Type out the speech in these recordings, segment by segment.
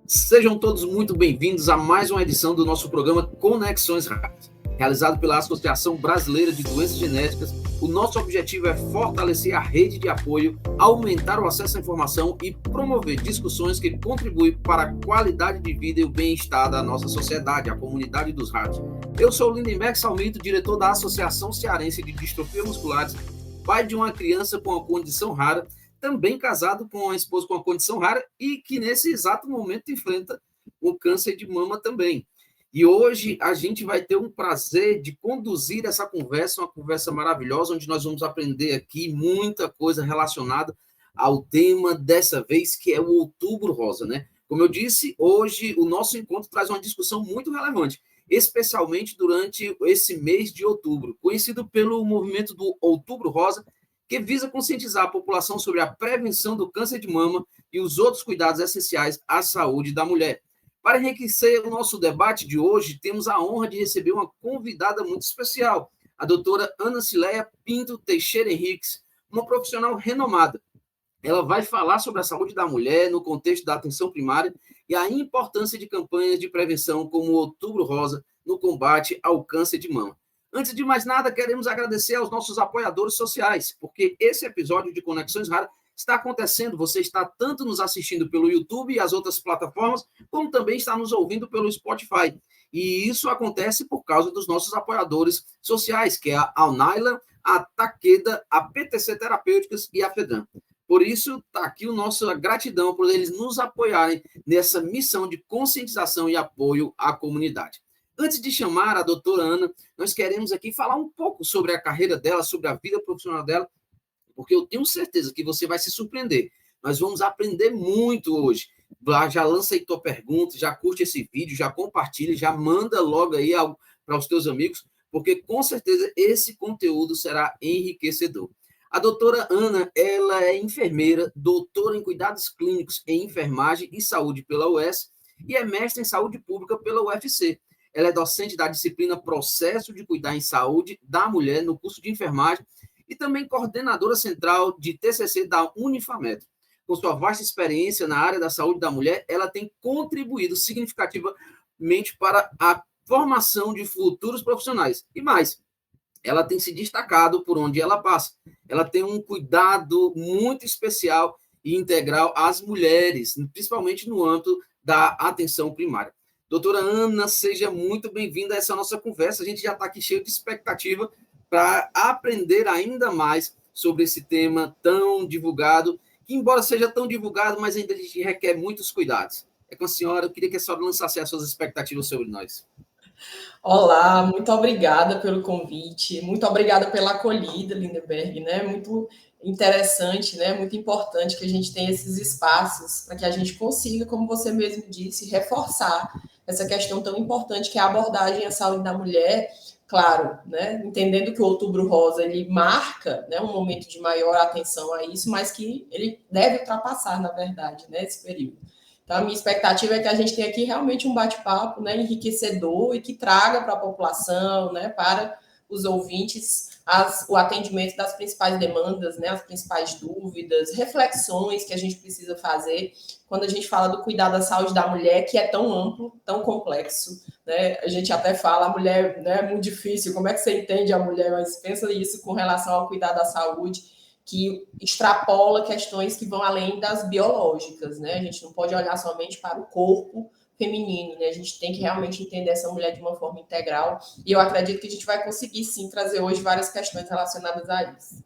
Sejam todos muito bem-vindos a mais uma edição do nosso programa Conexões Raras. Realizado pela Associação Brasileira de Doenças Genéticas, o nosso objetivo é fortalecer a rede de apoio, aumentar o acesso à informação e promover discussões que contribuem para a qualidade de vida e o bem-estar da nossa sociedade, a comunidade dos ratos. Eu sou Lindenberg Salmito, diretor da Associação Cearense de Distrofia Musculares, pai de uma criança com uma condição rara, também casado com uma esposa com uma condição rara e que nesse exato momento enfrenta o câncer de mama também. E hoje a gente vai ter um prazer de conduzir essa conversa, uma conversa maravilhosa, onde nós vamos aprender aqui muita coisa relacionada ao tema dessa vez, que é o Outubro Rosa, né? Como eu disse, hoje o nosso encontro traz uma discussão muito relevante, especialmente durante esse mês de outubro, conhecido pelo movimento do Outubro Rosa, que visa conscientizar a população sobre a prevenção do câncer de mama e os outros cuidados essenciais à saúde da mulher. Para enriquecer o nosso debate de hoje, temos a honra de receber uma convidada muito especial, a doutora Ana Cileia Pinto Teixeira Henriques, uma profissional renomada. Ela vai falar sobre a saúde da mulher no contexto da atenção primária e a importância de campanhas de prevenção como o Outubro Rosa no combate ao câncer de mama. Antes de mais nada, queremos agradecer aos nossos apoiadores sociais, porque esse episódio de Conexões Raras está acontecendo. Você está tanto nos assistindo pelo YouTube e as outras plataformas, como também está nos ouvindo pelo Spotify. E isso acontece por causa dos nossos apoiadores sociais, que é a Alnaila, a Takeda, a PTC Terapêuticas e a FEDAM. Por isso, está aqui a nossa gratidão por eles nos apoiarem nessa missão de conscientização e apoio à comunidade. Antes de chamar a doutora Ana, nós queremos aqui falar um pouco sobre a carreira dela, sobre a vida profissional dela, porque eu tenho certeza que você vai se surpreender. Nós vamos aprender muito hoje. Já lança aí tua pergunta, já curte esse vídeo, já compartilha, já manda logo aí para os teus amigos, porque com certeza esse conteúdo será enriquecedor. A doutora Ana, ela é enfermeira, doutora em cuidados clínicos em enfermagem e saúde pela UES e é mestre em saúde pública pela UFC. Ela é docente da disciplina Processo de Cuidar em Saúde da Mulher no curso de enfermagem e também coordenadora central de TCC da Unifametro. Com sua vasta experiência na área da saúde da mulher, ela tem contribuído significativamente para a formação de futuros profissionais. E mais, ela tem se destacado por onde ela passa. Ela tem um cuidado muito especial e integral às mulheres, principalmente no âmbito da atenção primária. Doutora Ana, seja muito bem-vinda a essa nossa conversa. A gente já está aqui cheio de expectativa para aprender ainda mais sobre esse tema tão divulgado, que embora seja tão divulgado, mas ainda requer muitos cuidados. É com a senhora, eu queria que a senhora lançasse as suas expectativas sobre nós. Olá, muito obrigada pelo convite, muito obrigada pela acolhida, Lindenberg, né? Muito interessante, né? Muito importante que a gente tenha esses espaços para que a gente consiga, como você mesmo disse, reforçar essa questão tão importante que é a abordagem à saúde da mulher, claro, né? Entendendo que o Outubro Rosa ele marca, né, um momento de maior atenção a isso, mas que ele deve ultrapassar, na verdade, né, esse período. Então, a minha expectativa é que a gente tenha aqui realmente um bate-papo, né, enriquecedor e que traga para a população, né, para os ouvintes, o atendimento das principais demandas, né, as principais dúvidas, reflexões que a gente precisa fazer quando a gente fala do cuidado da saúde da mulher, que é tão amplo, tão complexo, né? A gente até fala, a mulher, né, é muito difícil, como é que você entende a mulher? Mas pensa isso com relação ao cuidado da saúde, que extrapola questões que vão além das biológicas, né? A gente não pode olhar somente para o corpo feminino, né? A gente tem que realmente entender essa mulher de uma forma integral, e eu acredito que a gente vai conseguir, sim, trazer hoje várias questões relacionadas a isso.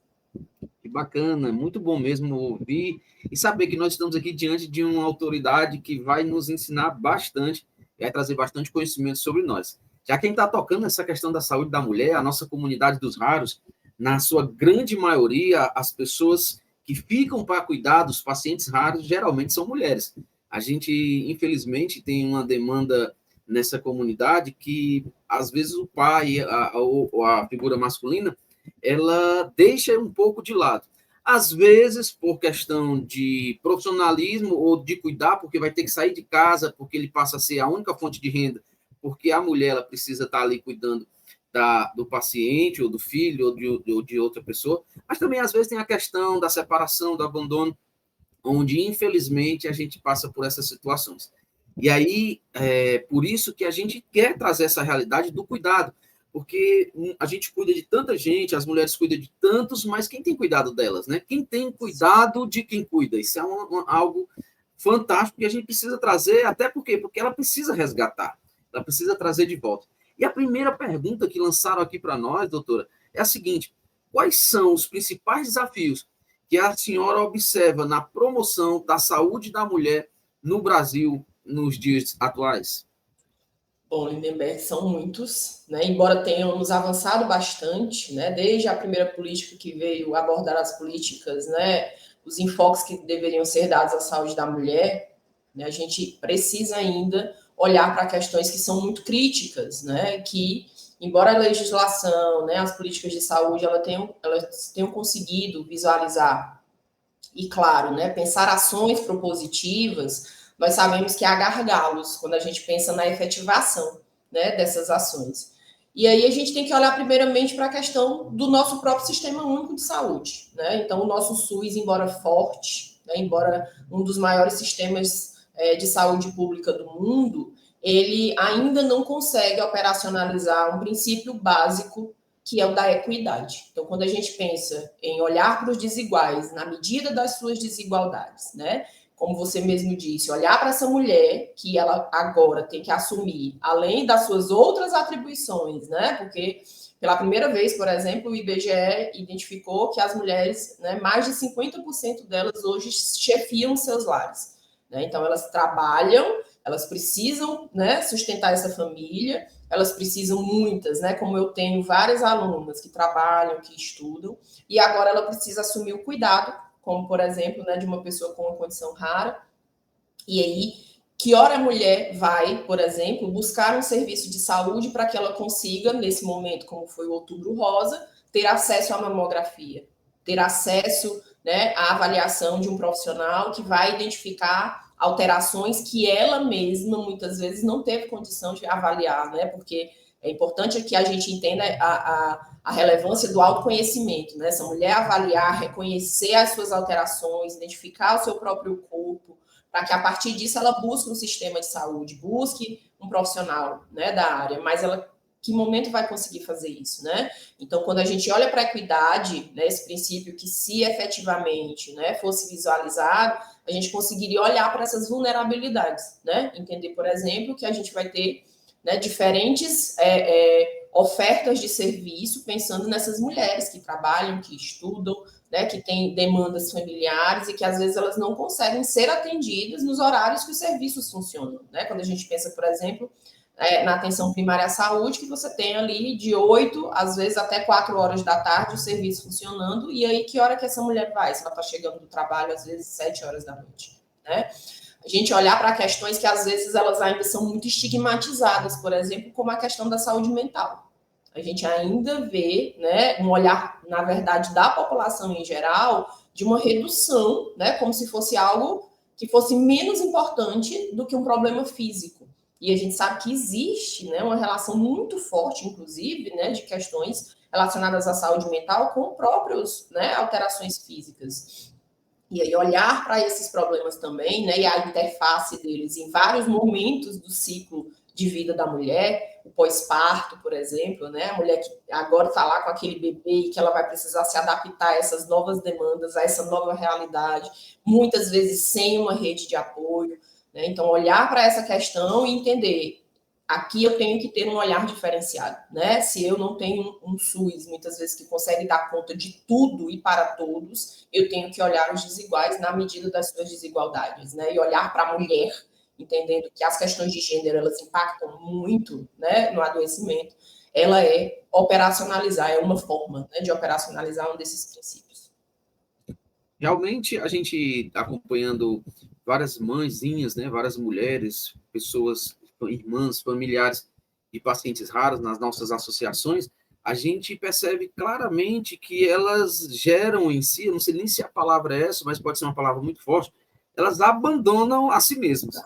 Que bacana, muito bom mesmo ouvir e saber que nós estamos aqui diante de uma autoridade que vai nos ensinar bastante, vai trazer bastante conhecimento sobre nós. Já quem está tocando essa questão da saúde da mulher, a nossa comunidade dos raros, na sua grande maioria, as pessoas que ficam para cuidar dos pacientes raros geralmente são mulheres. A gente, infelizmente, tem uma demanda nessa comunidade que, às vezes, o pai, a figura masculina, ela deixa um pouco de lado. Às vezes, por questão de profissionalismo ou de cuidar, porque vai ter que sair de casa, porque ele passa a ser a única fonte de renda, porque a mulher ela precisa estar ali cuidando do paciente, ou do filho, ou de outra pessoa. Mas também, às vezes, tem a questão da separação, do abandono, onde, infelizmente, a gente passa por essas situações. E aí, por isso que a gente quer trazer essa realidade do cuidado, porque a gente cuida de tanta gente, as mulheres cuidam de tantos, mas quem tem cuidado delas, né? Quem tem cuidado de quem cuida? Isso é algo fantástico que a gente precisa trazer, até porque ela precisa resgatar, ela precisa trazer de volta. E a primeira pergunta que lançaram aqui para nós, doutora, é a seguinte: quais são os principais desafios que a senhora observa na promoção da saúde da mulher no Brasil nos dias atuais? Bom, Lindenberg, são muitos, né? Embora tenhamos avançado bastante, né? Desde a primeira política que veio abordar as políticas, né? Os enfoques que deveriam ser dados à saúde da mulher, né? A gente precisa ainda olhar para questões que são muito críticas, né? Que, embora a legislação, né? As políticas de saúde, elas tenham conseguido visualizar e, claro, né? Pensar ações propositivas, nós sabemos que há gargalos quando a gente pensa na efetivação, né, dessas ações. E aí a gente tem que olhar primeiramente para a questão do nosso próprio Sistema Único de Saúde. Né? Então, o nosso SUS, embora forte, né, embora um dos maiores sistemas de saúde pública do mundo, ele ainda não consegue operacionalizar um princípio básico que é o da equidade. Então, quando a gente pensa em olhar para os desiguais na medida das suas desigualdades, né? Como você mesmo disse, olhar para essa mulher que ela agora tem que assumir, além das suas outras atribuições, né? Porque pela primeira vez, por exemplo, o IBGE identificou que as mulheres, né, mais de 50% delas hoje chefiam seus lares. Né? Então, elas trabalham, elas precisam, né, sustentar essa família, elas precisam muitas, né? Como eu tenho várias alunas que trabalham, que estudam, e agora ela precisa assumir o cuidado, como por exemplo, né, de uma pessoa com uma condição rara. E aí, que hora a mulher vai, por exemplo, buscar um serviço de saúde para que ela consiga, nesse momento, como foi o Outubro Rosa, ter acesso à mamografia, ter acesso, né, à avaliação de um profissional que vai identificar alterações que ela mesma, muitas vezes, não teve condição de avaliar, né? Porque é importante que a gente entenda a relevância do autoconhecimento, né? Essa mulher avaliar, reconhecer as suas alterações, identificar o seu próprio corpo, para que a partir disso ela busque um sistema de saúde, busque um profissional, né, da área, mas ela que momento vai conseguir fazer isso, né? Então, quando a gente olha para a equidade, né, esse princípio que se efetivamente, né, fosse visualizado, a gente conseguiria olhar para essas vulnerabilidades, né? Entender, por exemplo, que a gente vai ter, né, diferentes ofertas de serviço pensando nessas mulheres que trabalham, que estudam, né, que têm demandas familiares e que às vezes elas não conseguem ser atendidas nos horários que os serviços funcionam. Né? Quando a gente pensa, por exemplo, na atenção primária à saúde, que você tem ali de 8, às vezes até 4 horas da tarde o serviço funcionando, e aí que hora que essa mulher vai? Se ela está chegando do trabalho, às vezes 7 horas da noite. Né? A gente olhar para questões que às vezes elas ainda são muito estigmatizadas, por exemplo, como a questão da saúde mental. A gente ainda vê, né, um olhar, na verdade, da população em geral, de uma redução, né, como se fosse algo que fosse menos importante do que um problema físico. E a gente sabe que existe, né, uma relação muito forte, inclusive, né, de questões relacionadas à saúde mental com próprias, né, alterações físicas. E aí olhar para esses problemas também, né, e a interface deles em vários momentos do ciclo de vida da mulher, o pós-parto, por exemplo, né, a mulher que agora está lá com aquele bebê e que ela vai precisar se adaptar a essas novas demandas, a essa nova realidade, muitas vezes sem uma rede de apoio, né, então olhar para essa questão e entender, aqui eu tenho que ter um olhar diferenciado, né? Se eu não tenho um SUS, muitas vezes, que consegue dar conta de tudo e para todos, eu tenho que olhar os desiguais na medida das suas desigualdades, né? E olhar para a mulher, entendendo que as questões de gênero, elas impactam muito, né, no adoecimento, ela é operacionalizar, é uma forma, né, de operacionalizar um desses princípios. Realmente, a gente acompanhando várias mãezinhas, né, várias mulheres, pessoas, irmãs, familiares de pacientes raros nas nossas associações, a gente percebe claramente que elas geram em si, eu não sei nem se a palavra é essa, mas pode ser uma palavra muito forte, elas abandonam a si mesmas.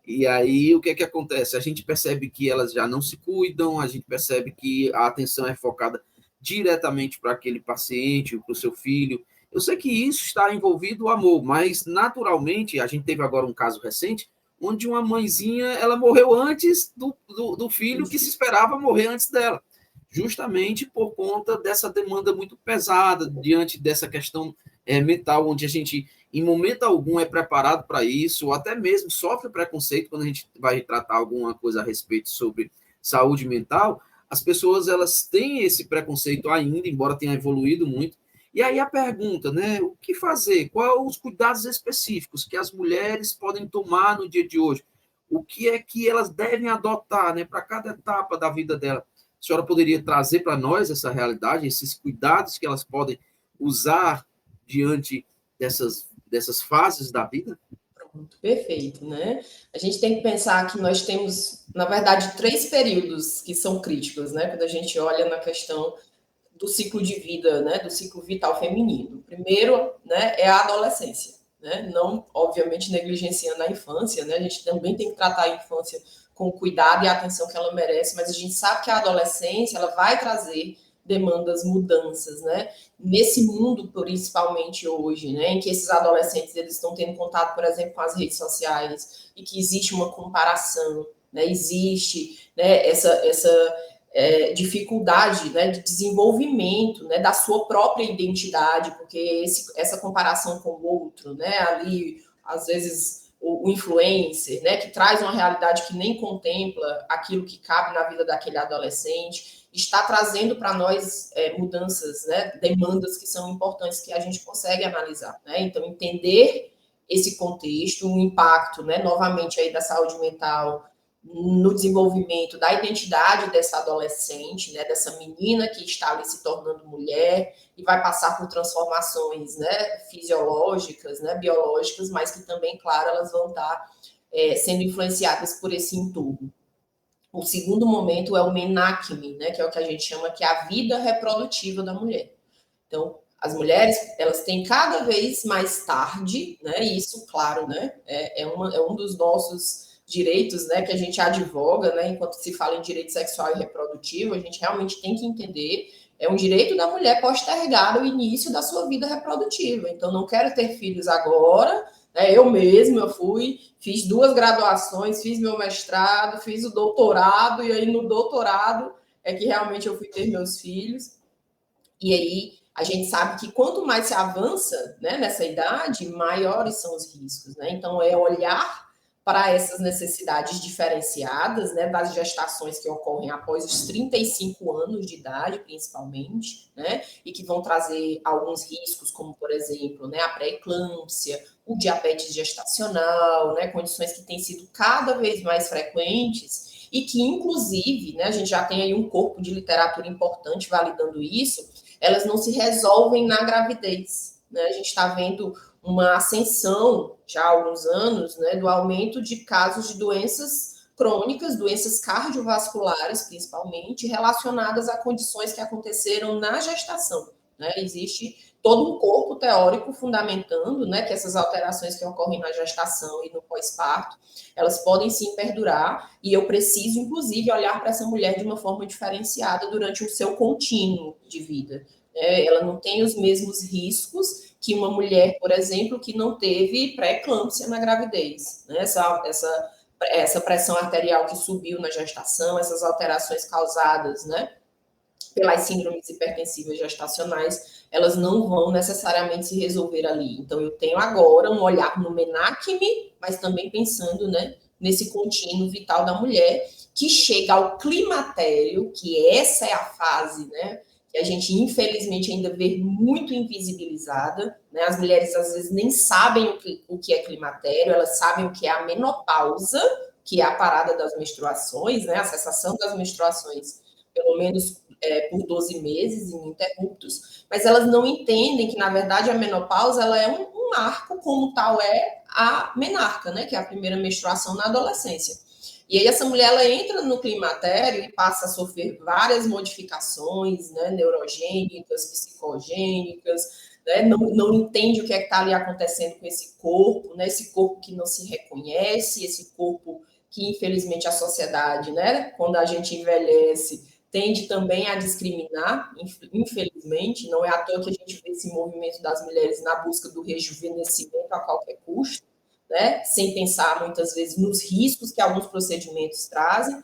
E aí, o que é que acontece? A gente percebe que elas já não se cuidam, a gente percebe que a atenção é focada diretamente para aquele paciente, para o seu filho. Eu sei que isso está envolvido o amor, mas naturalmente, a gente teve agora um caso recente, onde uma mãezinha ela morreu antes do filho que se esperava morrer antes dela, justamente por conta dessa demanda muito pesada diante dessa questão mental, onde a gente, em momento algum, é preparado para isso, ou até mesmo sofre preconceito quando a gente vai tratar alguma coisa a respeito sobre saúde mental. As pessoas elas têm esse preconceito ainda, embora tenha evoluído muito. E aí a pergunta, né? O que fazer? Quais os cuidados específicos que as mulheres podem tomar no dia de hoje? O que é que elas devem adotar, né, para cada etapa da vida dela? A senhora poderia trazer para nós essa realidade, esses cuidados que elas podem usar diante dessas fases da vida? Pronto, perfeito, né? A gente tem que pensar que nós temos, na verdade, 3 períodos que são críticos, né? Quando a gente olha na questão do ciclo de vida, né? Do ciclo vital feminino. O primeiro, né, é a adolescência, né? Não, obviamente, negligenciando a infância, né? A gente também tem que tratar a infância com o cuidado e a atenção que ela merece, mas a gente sabe que a adolescência ela vai trazer demandas, mudanças, né? Nesse mundo, principalmente hoje, né, em que esses adolescentes eles estão tendo contato, por exemplo, com as redes sociais e que existe uma comparação, né? Existe, né, essa dificuldade, né, de desenvolvimento, né, da sua própria identidade, porque essa comparação com o outro, né, ali às vezes o influencer, né, que traz uma realidade que nem contempla aquilo que cabe na vida daquele adolescente, está trazendo para nós mudanças, né, demandas que são importantes que a gente consegue analisar, né? Então entender esse contexto, o impacto, né, novamente aí da saúde mental no desenvolvimento da identidade dessa adolescente, né, dessa menina que está ali se tornando mulher e vai passar por transformações, né, fisiológicas, né, biológicas, mas que também, claro, elas vão estar sendo influenciadas por esse entorno. O segundo momento é o menacme, né, que é o que a gente chama que é a vida reprodutiva da mulher. Então, as mulheres, elas têm cada vez mais tarde, né, e isso, claro, né, é um dos nossos direitos, né, que a gente advoga, né, enquanto se fala em direito sexual e reprodutivo, a gente realmente tem que entender, é um direito da mulher postergar o início da sua vida reprodutiva. Então, não quero ter filhos agora, né, eu mesma fiz 2 graduações, fiz meu mestrado, fiz o doutorado, e aí no doutorado é que realmente eu fui ter meus filhos, e aí a gente sabe que quanto mais se avança, né, nessa idade, maiores são os riscos, né? Então é olhar para essas necessidades diferenciadas, né, das gestações que ocorrem após os 35 anos de idade, principalmente, né, e que vão trazer alguns riscos, como, por exemplo, né, a pré-eclâmpsia, o diabetes gestacional, né, condições que têm sido cada vez mais frequentes e que, inclusive, né, a gente já tem aí um corpo de literatura importante validando isso, elas não se resolvem na gravidez, né? A gente está vendo uma ascensão já há alguns anos, né, do aumento de casos de doenças crônicas, doenças cardiovasculares, principalmente, relacionadas a condições que aconteceram na gestação, né? Existe todo um corpo teórico fundamentando, né, que essas alterações que ocorrem na gestação e no pós-parto, elas podem sim perdurar, e eu preciso, inclusive, olhar para essa mulher de uma forma diferenciada durante o seu contínuo de vida. Ela não tem os mesmos riscos que uma mulher, por exemplo, que não teve pré-eclâmpsia na gravidez, né? Essa pressão arterial que subiu na gestação, essas alterações causadas, né, pelas síndromes hipertensivas gestacionais, elas não vão necessariamente se resolver ali. Então, eu tenho agora um olhar no menacme, mas também pensando, né, nesse contínuo vital da mulher, que chega ao climatério, que essa é a fase, né, que a gente, infelizmente, ainda vê muito invisibilizada, né? As mulheres, às vezes, nem sabem o que é climatério, elas sabem o que é a menopausa, que é a parada das menstruações, né, a cessação das menstruações, pelo menos por 12 meses ininterruptos, mas elas não entendem que, na verdade, a menopausa ela é um marco, como tal é a menarca, né, que é a primeira menstruação na adolescência. E aí essa mulher ela entra no climatério e passa a sofrer várias modificações, né, neurogênicas, psicogênicas, né, não entende o que é que está ali acontecendo com esse corpo, né, esse corpo que não se reconhece, esse corpo que, infelizmente, a sociedade, né, quando a gente envelhece, tende também a discriminar, infelizmente, não é à toa que a gente vê esse movimento das mulheres na busca do rejuvenescimento a qualquer custo, né, sem pensar muitas vezes nos riscos que alguns procedimentos trazem.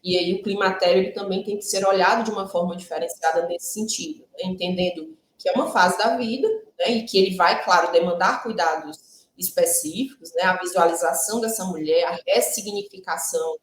E aí o climatério ele também tem que ser olhado de uma forma diferenciada nesse sentido, né, entendendo que é uma fase da vida, né, e que ele vai, claro, demandar cuidados específicos, né, a visualização dessa mulher, a ressignificação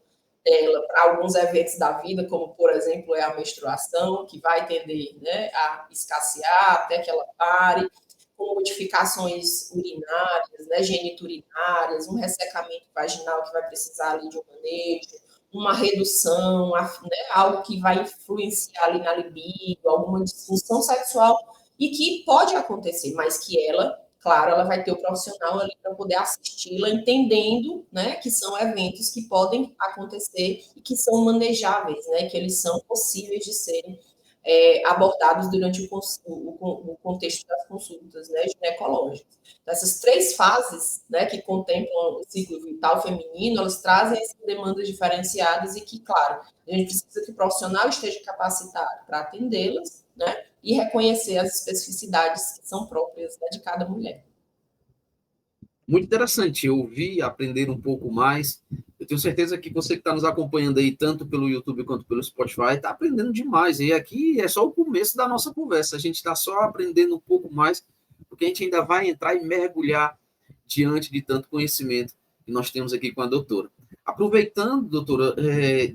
dela para alguns eventos da vida, como, por exemplo, é a menstruação, que vai tender, né, a escassear até que ela pare, com modificações urinárias, né, geniturinárias, um ressecamento vaginal que vai precisar ali de um manejo, uma redução, né, algo que vai influenciar ali na libido, alguma disfunção sexual, e que pode acontecer, mas que ela, claro, ela vai ter o profissional ali para poder assisti-la, entendendo, né, que são eventos que podem acontecer e que são manejáveis, né, que eles são possíveis de serem abordados durante o contexto das consultas, né, ginecológicas. Então, essas 3 fases, né, que contemplam o ciclo vital feminino, elas trazem essas demandas diferenciadas e que, claro, a gente precisa que o profissional esteja capacitado para atendê-las, né, e reconhecer as especificidades que são próprias, né, de cada mulher. Muito interessante ouvir, aprender um pouco mais. Eu tenho certeza que você que está nos acompanhando aí, tanto pelo YouTube quanto pelo Spotify, está aprendendo demais. E aqui é só o começo da nossa conversa. A gente está só aprendendo um pouco mais, porque a gente ainda vai entrar e mergulhar diante de tanto conhecimento que nós temos aqui com a doutora. Aproveitando, doutora,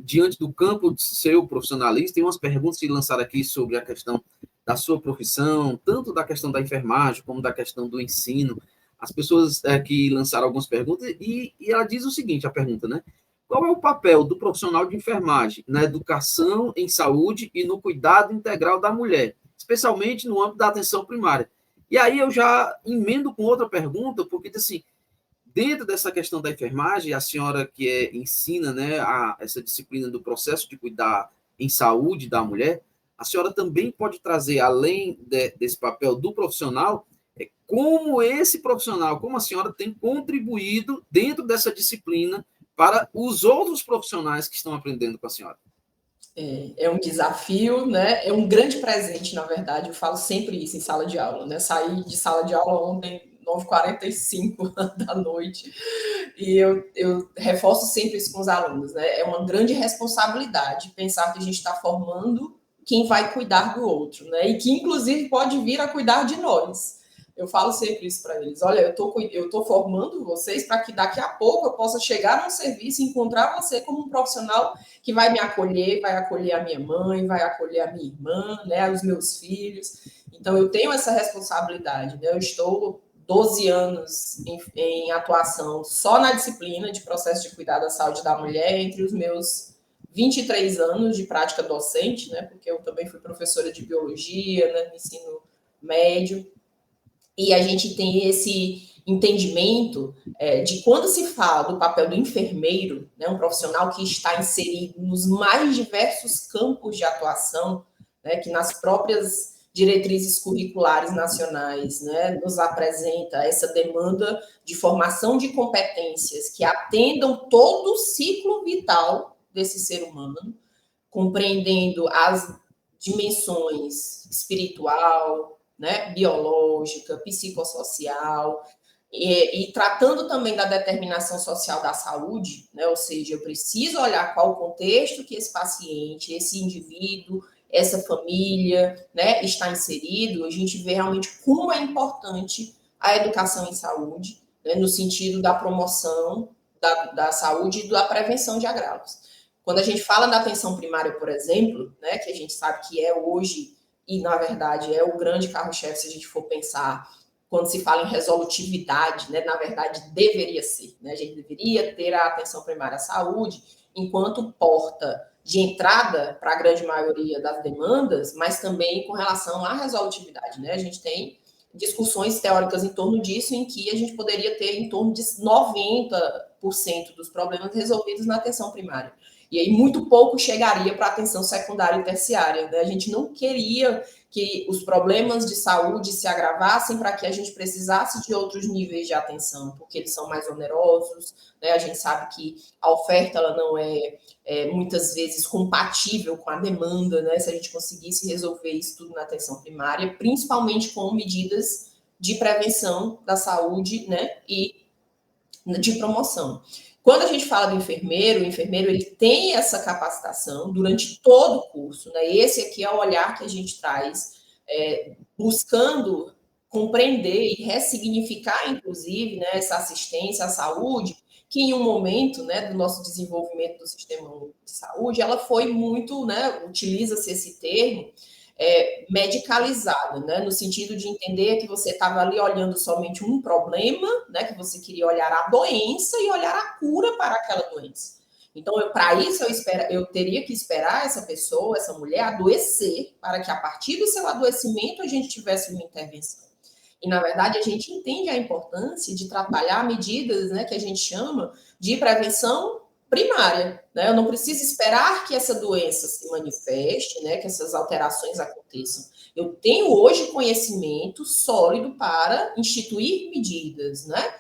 diante do campo do seu profissionalismo, tem umas perguntas que lançaram aqui sobre a questão da sua profissão, tanto da questão da enfermagem como da questão do ensino. As pessoas que lançaram algumas perguntas, e ela diz o seguinte, a pergunta, né? Qual é o papel do profissional de enfermagem na educação em saúde e no cuidado integral da mulher, especialmente no âmbito da atenção primária? E aí eu já emendo com outra pergunta, porque, assim, dentro dessa questão da enfermagem, a senhora que ensina, né, essa disciplina do processo de cuidar em saúde da mulher, a senhora também pode trazer, além desse papel do profissional, como esse profissional, como a senhora tem contribuído dentro dessa disciplina para os outros profissionais que estão aprendendo com a senhora. É um desafio, né? É um grande presente, na verdade. Eu falo sempre isso em sala de aula, né? Saí de sala de aula ontem, 9h45 da noite, e eu reforço sempre isso com os alunos, né? É uma grande responsabilidade pensar que a gente está formando quem vai cuidar do outro, né? E que, inclusive, pode vir a cuidar de nós. Eu falo sempre isso para eles. Olha, eu tô formando vocês para que daqui a pouco eu possa chegar num serviço e encontrar você como um profissional que vai me acolher, vai acolher a minha mãe, vai acolher a minha irmã, né, os meus filhos. Então, eu tenho essa responsabilidade. Né? Eu estou 12 anos em atuação só na disciplina de processo de cuidado da saúde da mulher, entre os meus 23 anos de prática docente, né, porque eu também fui professora de biologia, né, no ensino médio. E a gente tem esse entendimento de quando se fala do papel do enfermeiro, né, um profissional que está inserido nos mais diversos campos de atuação, né, que nas próprias diretrizes curriculares nacionais, né, nos apresenta essa demanda de formação de competências que atendam todo o ciclo vital desse ser humano, compreendendo as dimensões espiritual, né, biológica, psicossocial, e tratando também da determinação social da saúde, né, ou seja, eu preciso olhar qual o contexto que esse paciente, esse indivíduo, essa família, né, está inserido, a gente vê realmente como é importante a educação em saúde, né, no sentido da promoção da saúde e da prevenção de agravos. Quando a gente fala da atenção primária, por exemplo, né, que a gente sabe que é hoje, e na verdade é o grande carro-chefe, se a gente for pensar, quando se fala em resolutividade, né, na verdade deveria ser, né, a gente deveria ter a atenção primária à saúde enquanto porta de entrada para a grande maioria das demandas, mas também com relação à resolutividade, né, a gente tem discussões teóricas em torno disso, em que a gente poderia ter em torno de 90% dos problemas resolvidos na atenção primária. E aí muito pouco chegaria para a atenção secundária e terciária. Né? A gente não queria que os problemas de saúde se agravassem para que a gente precisasse de outros níveis de atenção, porque eles são mais onerosos, né? A gente sabe que a oferta ela não é muitas vezes compatível com a demanda, né? Se a gente conseguisse resolver isso tudo na atenção primária, principalmente com medidas de prevenção da saúde, né? E de promoção. Quando a gente fala do enfermeiro, o enfermeiro ele tem essa capacitação durante todo o curso, né? Esse aqui é o olhar que a gente traz, buscando compreender e ressignificar, inclusive, né, essa assistência à saúde, que em um momento, né, do nosso desenvolvimento do sistema de saúde, ela foi muito, né, utiliza-se esse termo, medicalizada, né, no sentido de entender que você estava ali olhando somente um problema, né, que você queria olhar a doença e olhar a cura para aquela doença. Então, para isso, eu teria que esperar essa pessoa, essa mulher, adoecer, para que a partir do seu adoecimento a gente tivesse uma intervenção. E, na verdade, a gente entende a importância de trabalhar medidas, né, que a gente chama de prevenção primária. Né? Eu não preciso esperar que essa doença se manifeste, né, que essas alterações aconteçam. Eu tenho hoje conhecimento sólido para instituir medidas, né,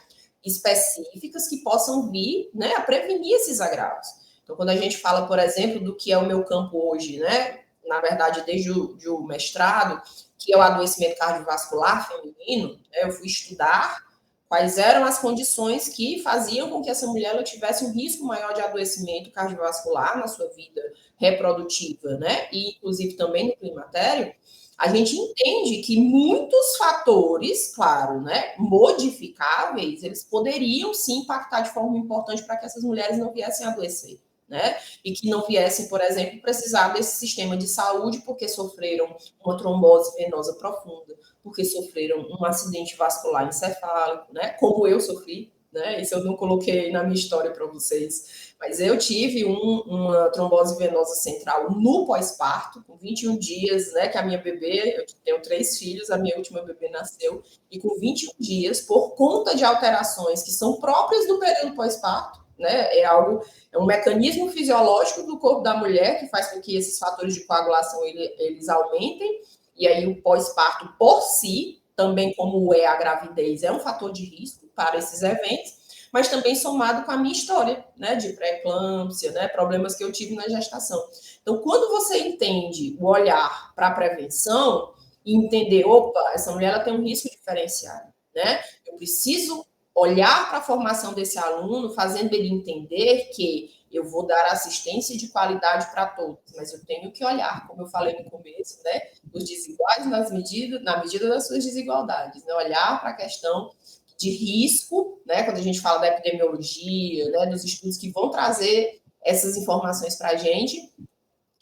específicas que possam vir, né, a prevenir esses agravos. Então, quando a gente fala, por exemplo, do que é o meu campo hoje, né, na verdade, desde o mestrado, que é o adoecimento cardiovascular feminino, né, eu fui estudar quais eram as condições que faziam com que essa mulher ela tivesse um risco maior de adoecimento cardiovascular na sua vida reprodutiva, né, e inclusive também no climatério. A gente entende que muitos fatores, claro, né, modificáveis, eles poderiam sim impactar de forma importante para que essas mulheres não viessem a adoecer. Né? E que não viessem, por exemplo, precisar desse sistema de saúde porque sofreram uma trombose venosa profunda, porque sofreram um acidente vascular encefálico, né? Como eu sofri, né? Isso eu não coloquei na minha história para vocês, mas eu tive uma trombose venosa central no pós-parto, com 21 dias, né? Que a minha bebê, eu tenho 3 filhos, a minha última bebê nasceu, e com 21 dias, por conta de alterações que são próprias do período pós-parto, né? É um mecanismo fisiológico do corpo da mulher que faz com que esses fatores de coagulação eles aumentem, e aí o pós-parto por si, também como é a gravidez, é um fator de risco para esses eventos, mas também somado com a minha história, né, de pré-eclâmpsia, né, problemas que eu tive na gestação. Então, quando você entende o olhar para a prevenção e entender, opa, essa mulher ela tem um risco diferenciado, né? Eu preciso olhar para a formação desse aluno, fazendo ele entender que eu vou dar assistência de qualidade para todos, mas eu tenho que olhar, como eu falei no começo, né, os desiguais na medida das suas desigualdades, né, olhar para a questão de risco, né, quando a gente fala da epidemiologia, né, dos estudos que vão trazer essas informações para a gente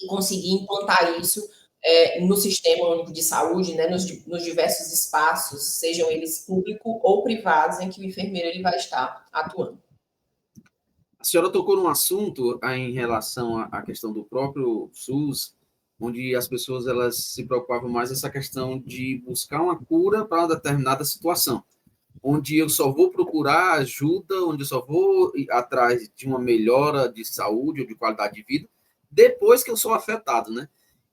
e conseguir implantar isso no sistema único de saúde, né, nos diversos espaços, sejam eles públicos ou privados, em que o enfermeiro ele vai estar atuando. A senhora tocou num assunto em relação à questão do próprio SUS, onde as pessoas elas se preocupavam mais essa questão de buscar uma cura para uma determinada situação, onde eu só vou procurar ajuda, onde eu só vou atrás de uma melhora de saúde ou de qualidade de vida depois que eu sou afetado, né?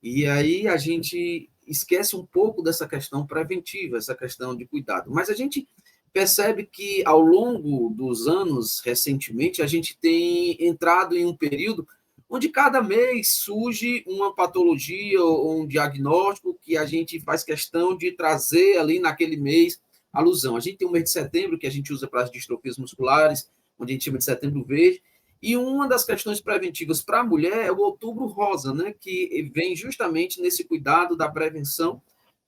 E aí a gente esquece um pouco dessa questão preventiva, essa questão de cuidado. Mas a gente percebe que ao longo dos anos, recentemente, a gente tem entrado em um período onde cada mês surge uma patologia ou um diagnóstico que a gente faz questão de trazer ali naquele mês alusão. A gente tem o mês de setembro, que a gente usa para as distrofias musculares, onde a gente chama de setembro verde, e uma das questões preventivas para a mulher é o outubro rosa, né, que vem justamente nesse cuidado da prevenção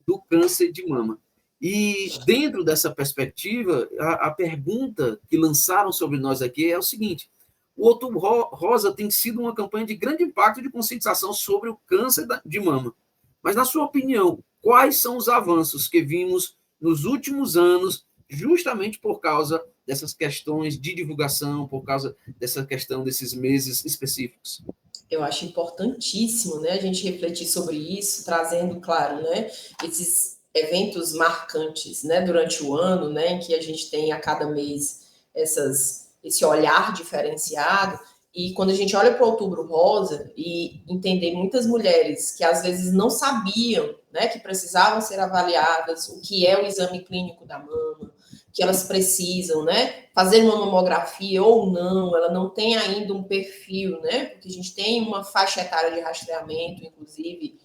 do câncer de mama. E dentro dessa perspectiva, a pergunta que lançaram sobre nós aqui é o seguinte: o Outubro Rosa tem sido uma campanha de grande impacto de conscientização sobre o câncer de mama. Mas, na sua opinião, quais são os avanços que vimos nos últimos anos, justamente por causa dessas questões de divulgação, por causa dessa questão desses meses específicos? Eu acho importantíssimo, né, a gente refletir sobre isso, trazendo, claro, né, esses eventos marcantes, né, durante o ano, né, em que a gente tem a cada mês esse olhar diferenciado. E quando a gente olha para o Outubro Rosa e entender muitas mulheres que às vezes não sabiam, né, que precisavam ser avaliadas, o que é o exame clínico da mama, que elas precisam, né, fazer uma mamografia ou não, ela não tem ainda um perfil, né, porque a gente tem uma faixa etária de rastreamento, inclusive,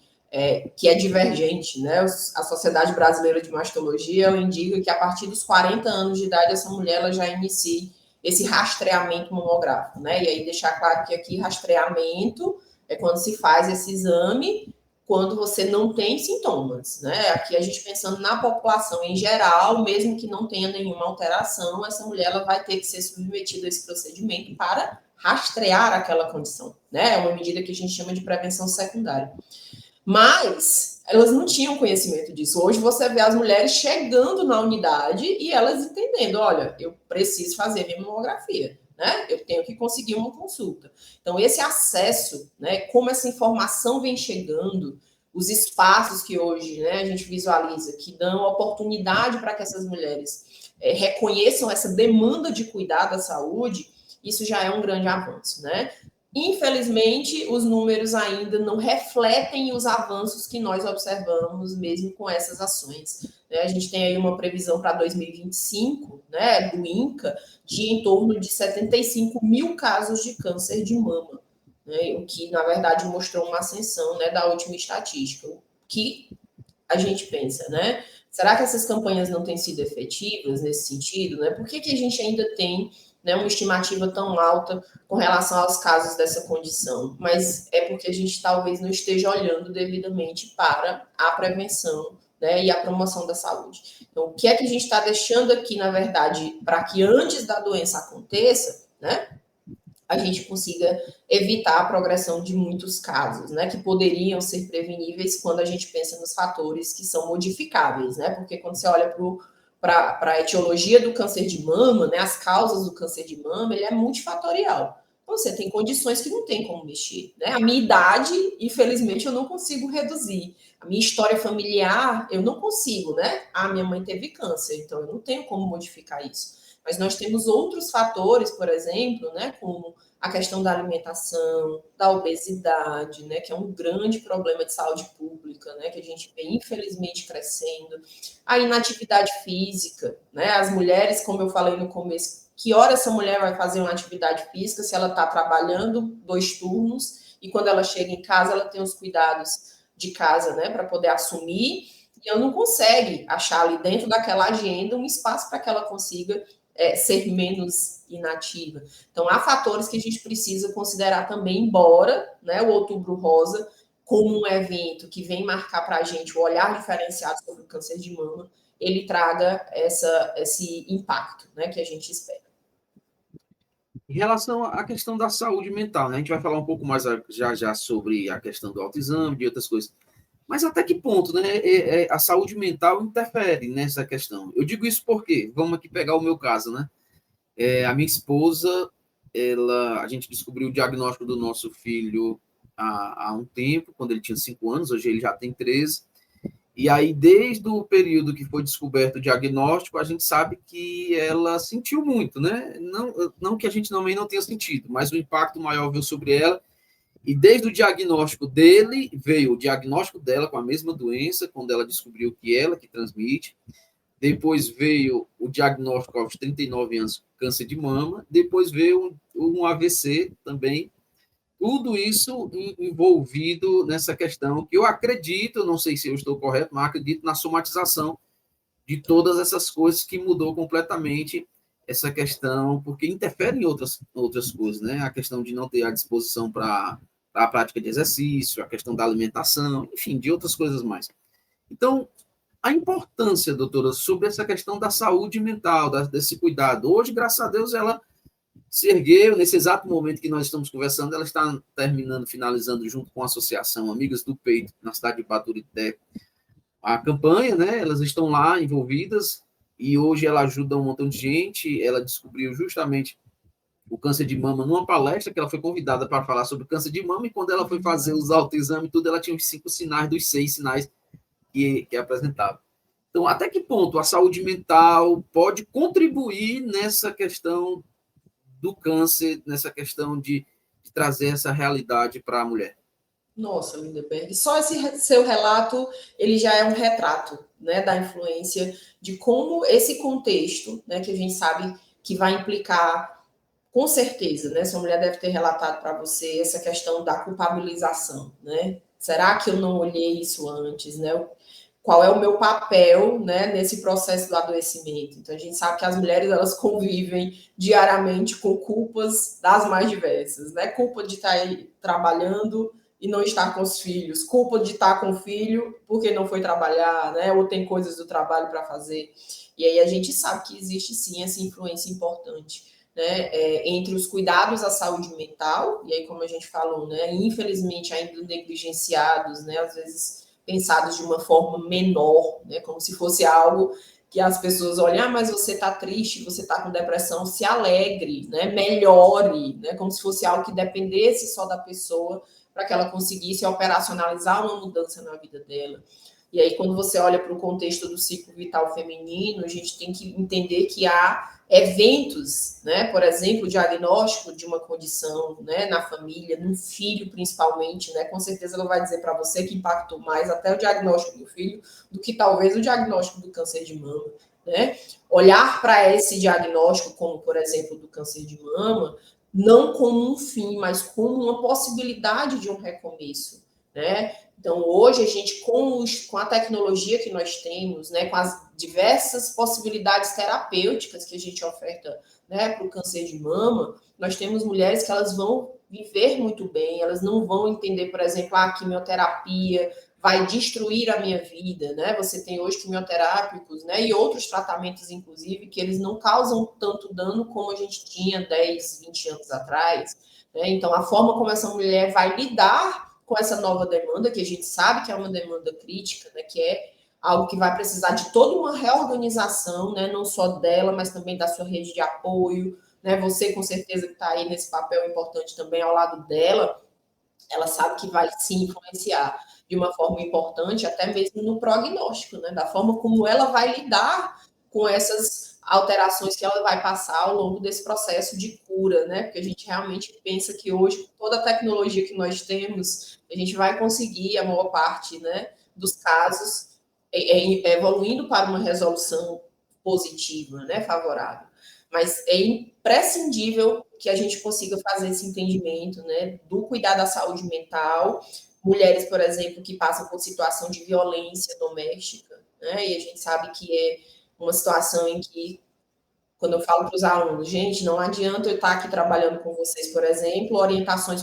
que é divergente, né, a Sociedade Brasileira de Mastologia, ela indica que a partir dos 40 anos de idade, essa mulher ela já inicia esse rastreamento mamográfico, né? E aí deixar claro que aqui rastreamento é quando se faz esse exame quando você não tem sintomas, né? Aqui a gente pensando na população em geral, mesmo que não tenha nenhuma alteração, essa mulher ela vai ter que ser submetida a esse procedimento para rastrear aquela condição, né? É uma medida que a gente chama de prevenção secundária. Mas elas não tinham conhecimento disso. Hoje você vê as mulheres chegando na unidade e elas entendendo, olha, eu preciso fazer minha mamografia, né? Eu tenho que conseguir uma consulta. Então, esse acesso, né, como essa informação vem chegando, os espaços que hoje, né, a gente visualiza, que dão oportunidade para que essas mulheres reconheçam essa demanda de cuidar da saúde, isso já é um grande avanço, né? Infelizmente, os números ainda não refletem os avanços que nós observamos, mesmo com essas ações. A gente tem aí uma previsão para 2025, né, do INCA, de em torno de 75 mil casos de câncer de mama, né, o que, na verdade, mostrou uma ascensão, né, da última estatística. O que a gente pensa, né? Será que essas campanhas não têm sido efetivas nesse sentido? Né? Por que a gente ainda tem, né, uma estimativa tão alta com relação aos casos dessa condição? Mas é porque a gente talvez não esteja olhando devidamente para a prevenção, né, e a promoção da saúde. Então, o que é que a gente está deixando aqui, na verdade, para que antes da doença aconteça, né, a gente consiga evitar a progressão de muitos casos, né, que poderiam ser preveníveis quando a gente pensa nos fatores que são modificáveis, né, porque quando você olha para a etiologia do câncer de mama, né, as causas do câncer de mama, ele é multifatorial. Então, você tem condições que não tem como mexer, né, a minha idade, infelizmente, eu não consigo reduzir, a minha história familiar, eu não consigo, né, minha mãe teve câncer, então eu não tenho como modificar isso. Mas nós temos outros fatores, por exemplo, né, como a questão da alimentação, da obesidade, né, que é um grande problema de saúde pública, né, que a gente vê infelizmente crescendo, a inatividade física, né, as mulheres, como eu falei no começo, que hora essa mulher vai fazer uma atividade física se ela está trabalhando 2 turnos e quando ela chega em casa ela tem os cuidados de casa, né, para poder assumir e ela não consegue achar ali dentro daquela agenda um espaço para que ela consiga ser menos inativa. Então, há fatores que a gente precisa considerar também, embora, né, o Outubro Rosa, como um evento que vem marcar para a gente o olhar diferenciado sobre o câncer de mama, ele traga esse impacto, né, que a gente espera. Em relação à questão da saúde mental, né, a gente vai falar um pouco mais já sobre a questão do autoexame, de outras coisas. Mas até que ponto, né, a saúde mental interfere nessa questão? Eu digo isso porque, vamos aqui pegar o meu caso, né? A minha esposa, a gente descobriu o diagnóstico do nosso filho há um tempo, quando ele tinha 5 anos, hoje ele já tem 13. E aí, desde o período que foi descoberto o diagnóstico, a gente sabe que ela sentiu muito, né? Não que a gente também não tenha sentido, mas o impacto maior veio sobre ela. E desde o diagnóstico dele, veio o diagnóstico dela com a mesma doença, quando ela descobriu que ela que transmite. Depois veio o diagnóstico aos 39 anos, câncer de mama. Depois veio um AVC também. Tudo isso envolvido nessa questão que eu acredito, não sei se eu estou correto, mas acredito na somatização de todas essas coisas que mudou completamente essa questão, porque interfere em outras coisas, né? A questão de não ter a disposição para a prática de exercício, a questão da alimentação, enfim, de outras coisas mais. Então, a importância, doutora, sobre essa questão da saúde mental, desse cuidado. Hoje, graças a Deus, ela se ergueu, nesse exato momento que nós estamos conversando, ela está finalizando junto com a Associação Amigas do Peito, na cidade de Baturité, a campanha, né? Elas estão lá envolvidas e hoje ela ajuda um montão de gente. Ela descobriu justamente o câncer de mama numa palestra que ela foi convidada para falar sobre câncer de mama e quando ela foi fazer os autoexames e tudo, ela tinha os 5 sinais dos 6 sinais que apresentava. Então, até que ponto a saúde mental pode contribuir nessa questão do câncer, nessa questão de trazer essa realidade para a mulher? Nossa, Lindeberg, só esse seu relato, ele já é um retrato, né, da influência de como esse contexto, né, que a gente sabe que vai implicar, com certeza, né, sua mulher deve ter relatado para você essa questão da culpabilização, né? Será que eu não olhei isso antes, né? qual é o meu papel, né, nesse processo do adoecimento. Então, a gente sabe que as mulheres, elas convivem diariamente com culpas das mais diversas, né? Culpa de estar aí trabalhando e não estar com os filhos, culpa de estar com o filho porque não foi trabalhar, né? Ou tem coisas do trabalho para fazer. E aí a gente sabe que existe, sim, essa influência importante, né, entre os cuidados à saúde mental, e aí, como a gente falou, né, infelizmente ainda negligenciados, né, às vezes pensados de uma forma menor, né, como se fosse algo que as pessoas olham, mas você está triste, você está com depressão, se alegre, né, melhore, né, como se fosse algo que dependesse só da pessoa para que ela conseguisse operacionalizar uma mudança na vida dela. E aí, quando você olha para o contexto do ciclo vital feminino, a gente tem que entender que há eventos, né? Por exemplo, o diagnóstico de uma condição, né, na família, no filho principalmente, né? Com certeza ela vai dizer para você que impactou mais até o diagnóstico do filho do que talvez o diagnóstico do câncer de mama, né? Olhar para esse diagnóstico, como por exemplo do câncer de mama, não como um fim, mas como uma possibilidade de um recomeço, né? Então, hoje, a gente, com a tecnologia que nós temos, né, com as diversas possibilidades terapêuticas que a gente oferta, né, para o câncer de mama, nós temos mulheres que elas vão viver muito bem, elas não vão entender, por exemplo, a quimioterapia vai destruir a minha vida, né? Você tem hoje quimioterápicos, né, e outros tratamentos, inclusive, que eles não causam tanto dano como a gente tinha 10, 20 anos atrás, né? Então, a forma como essa mulher vai lidar com essa nova demanda, que a gente sabe que é uma demanda crítica, né, que é algo que vai precisar de toda uma reorganização, né, não só dela, mas também da sua rede de apoio, né, você com certeza que está aí nesse papel importante também ao lado dela, ela sabe que vai se influenciar de uma forma importante, até mesmo no prognóstico, né, da forma como ela vai lidar com essas alterações que ela vai passar ao longo desse processo de cura, né? Porque a gente realmente pensa que hoje, com toda a tecnologia que nós temos, a gente vai conseguir a maior parte, né, dos casos evoluindo para uma resolução positiva, né, favorável. Mas é imprescindível que a gente consiga fazer esse entendimento, né, do cuidado da saúde mental, mulheres, por exemplo, que passam por situação de violência doméstica, né, e a gente sabe que é uma situação em que, quando eu falo para os alunos, gente, não adianta eu estar aqui trabalhando com vocês, por exemplo, orientações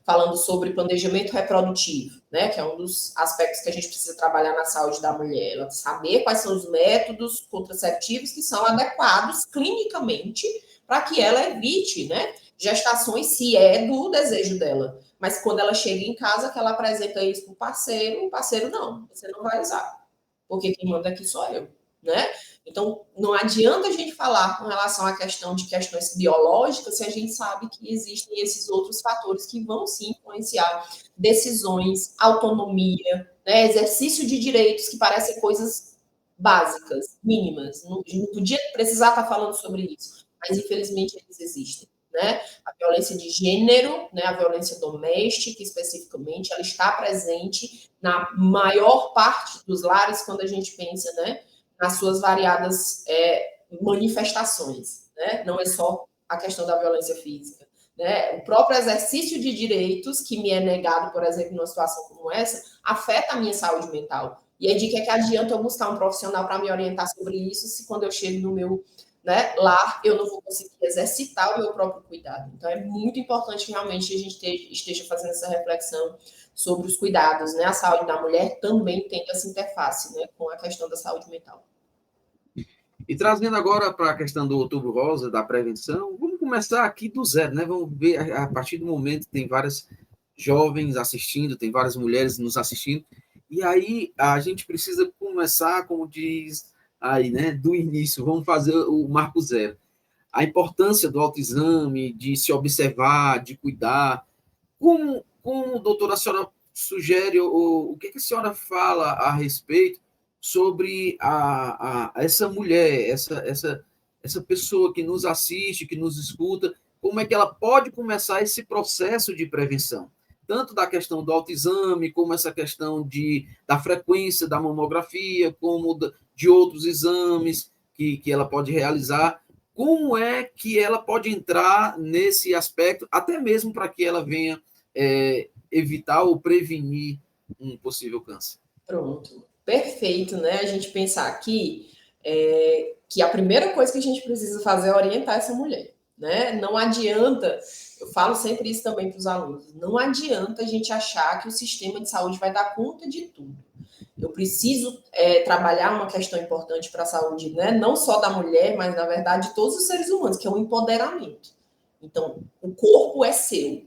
falando sobre planejamento reprodutivo, né, que é um dos aspectos que a gente precisa trabalhar na saúde da mulher, ela saber quais são os métodos contraceptivos que são adequados clinicamente para que ela evite, né, gestações, se é do desejo dela. Mas quando ela chega em casa, que ela apresenta isso para o parceiro não, você não vai usar, porque quem manda aqui sou eu, né? Então, não adianta a gente falar com relação à questão de questões biológicas se a gente sabe que existem esses outros fatores que vão sim influenciar decisões, autonomia, né, exercício de direitos que parecem coisas básicas, mínimas. Não podia precisar estar falando sobre isso, mas infelizmente eles existem. Né? A violência de gênero, né, a violência doméstica especificamente, ela está presente na maior parte dos lares quando a gente pensa, né, nas suas variadas manifestações, né? Não é só a questão da violência física, né? O próprio exercício de direitos que me é negado, por exemplo, numa situação como essa, afeta a minha saúde mental. E aí, de que adianta eu buscar um profissional para me orientar sobre isso, se quando eu chego no meu, né, lar, eu não vou conseguir exercitar o meu próprio cuidado. Então, é muito importante que realmente a gente esteja fazendo essa reflexão sobre os cuidados, né? A saúde da mulher também tem essa interface, né, com a questão da saúde mental. E trazendo agora para a questão do Outubro Rosa, da prevenção, vamos começar aqui do zero, né? Vamos ver a partir do momento que tem várias jovens assistindo, tem várias mulheres nos assistindo, e aí a gente precisa começar, como diz aí, né, do início, vamos fazer o marco zero. A importância do autoexame, de se observar, de cuidar. Como doutora, a senhora sugere, o que a senhora fala a respeito sobre essa mulher, essa pessoa que nos assiste, que nos escuta, como é que ela pode começar esse processo de prevenção? Tanto da questão do autoexame, como essa questão da frequência da mamografia, como de outros exames que ela pode realizar. Como é que ela pode entrar nesse aspecto, até mesmo para que ela venha evitar ou prevenir um possível câncer? Pronto. Perfeito, né? A gente pensar aqui que a primeira coisa que a gente precisa fazer é orientar essa mulher, né? Não adianta, eu falo sempre isso também para os alunos, não adianta a gente achar que o sistema de saúde vai dar conta de tudo. Eu preciso trabalhar uma questão importante para a saúde, né? Não só da mulher, mas, na verdade, de todos os seres humanos, que é o empoderamento. Então, o corpo é seu.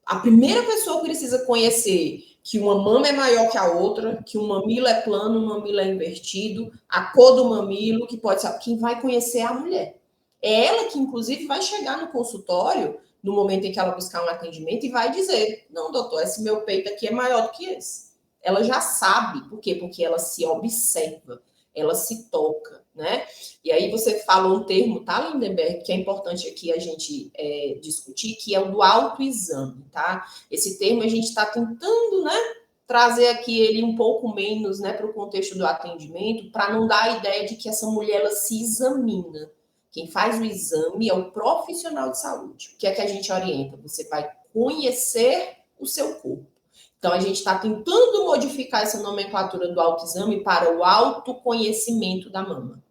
A primeira pessoa precisa conhecer que uma mama é maior que a outra, que um mamilo é plano, um mamilo é invertido, a cor do mamilo, que pode ser. Quem vai conhecer é a mulher. É ela que, inclusive, vai chegar no consultório, no momento em que ela buscar um atendimento, e vai dizer: não, doutor, esse meu peito aqui é maior do que esse. Ela já sabe. Por quê? Porque ela se observa, ela se toca, né? E aí você falou um termo, tá, Lindenberg, que é importante aqui a gente discutir, que é o do autoexame, tá? Esse termo a gente está tentando, né, trazer aqui ele um pouco menos, né, para o contexto do atendimento, para não dar a ideia de que essa mulher ela se examina. Quem faz o exame é o profissional de saúde. O que é que a gente orienta? Você vai conhecer o seu corpo. Então, a gente está tentando modificar essa nomenclatura do autoexame para o autoconhecimento da mama.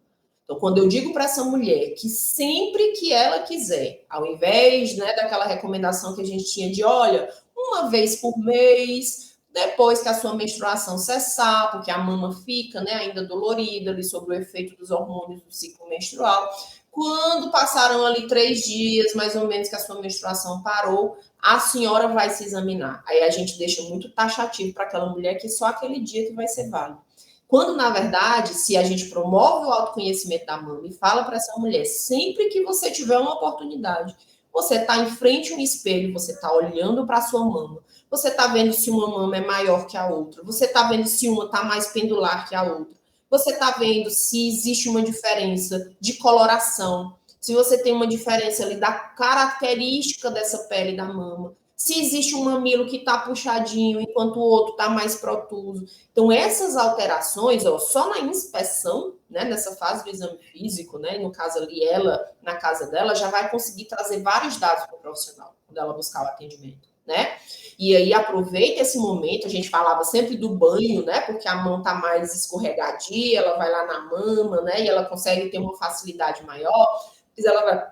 Então, quando eu digo para essa mulher que sempre que ela quiser, ao invés, né, daquela recomendação que a gente tinha de, olha, uma vez por mês, depois que a sua menstruação cessar, porque a mama fica, né, ainda dolorida ali sob o efeito dos hormônios do ciclo menstrual, quando passaram ali 3 dias, mais ou menos, que a sua menstruação parou, a senhora vai se examinar. Aí a gente deixa muito taxativo para aquela mulher que só aquele dia que vai ser válido. Quando, na verdade, se a gente promove o autoconhecimento da mama e fala para essa mulher, sempre que você tiver uma oportunidade, você está em frente a um espelho, você está olhando para a sua mama, você está vendo se uma mama é maior que a outra, você está vendo se uma está mais pendular que a outra, você está vendo se existe uma diferença de coloração, se você tem uma diferença ali da característica dessa pele da mama, se existe um mamilo que está puxadinho enquanto o outro está mais protuso. Então, essas alterações, ó, só na inspeção, né, nessa fase do exame físico, né, no caso ali, ela, na casa dela, já vai conseguir trazer vários dados para o profissional, quando ela buscar o atendimento, né? E aí, aproveita esse momento, a gente falava sempre do banho, né, porque a mão está mais escorregadia, ela vai lá na mama, né, e ela consegue ter uma facilidade maior, mas ela vai...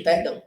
Perdão.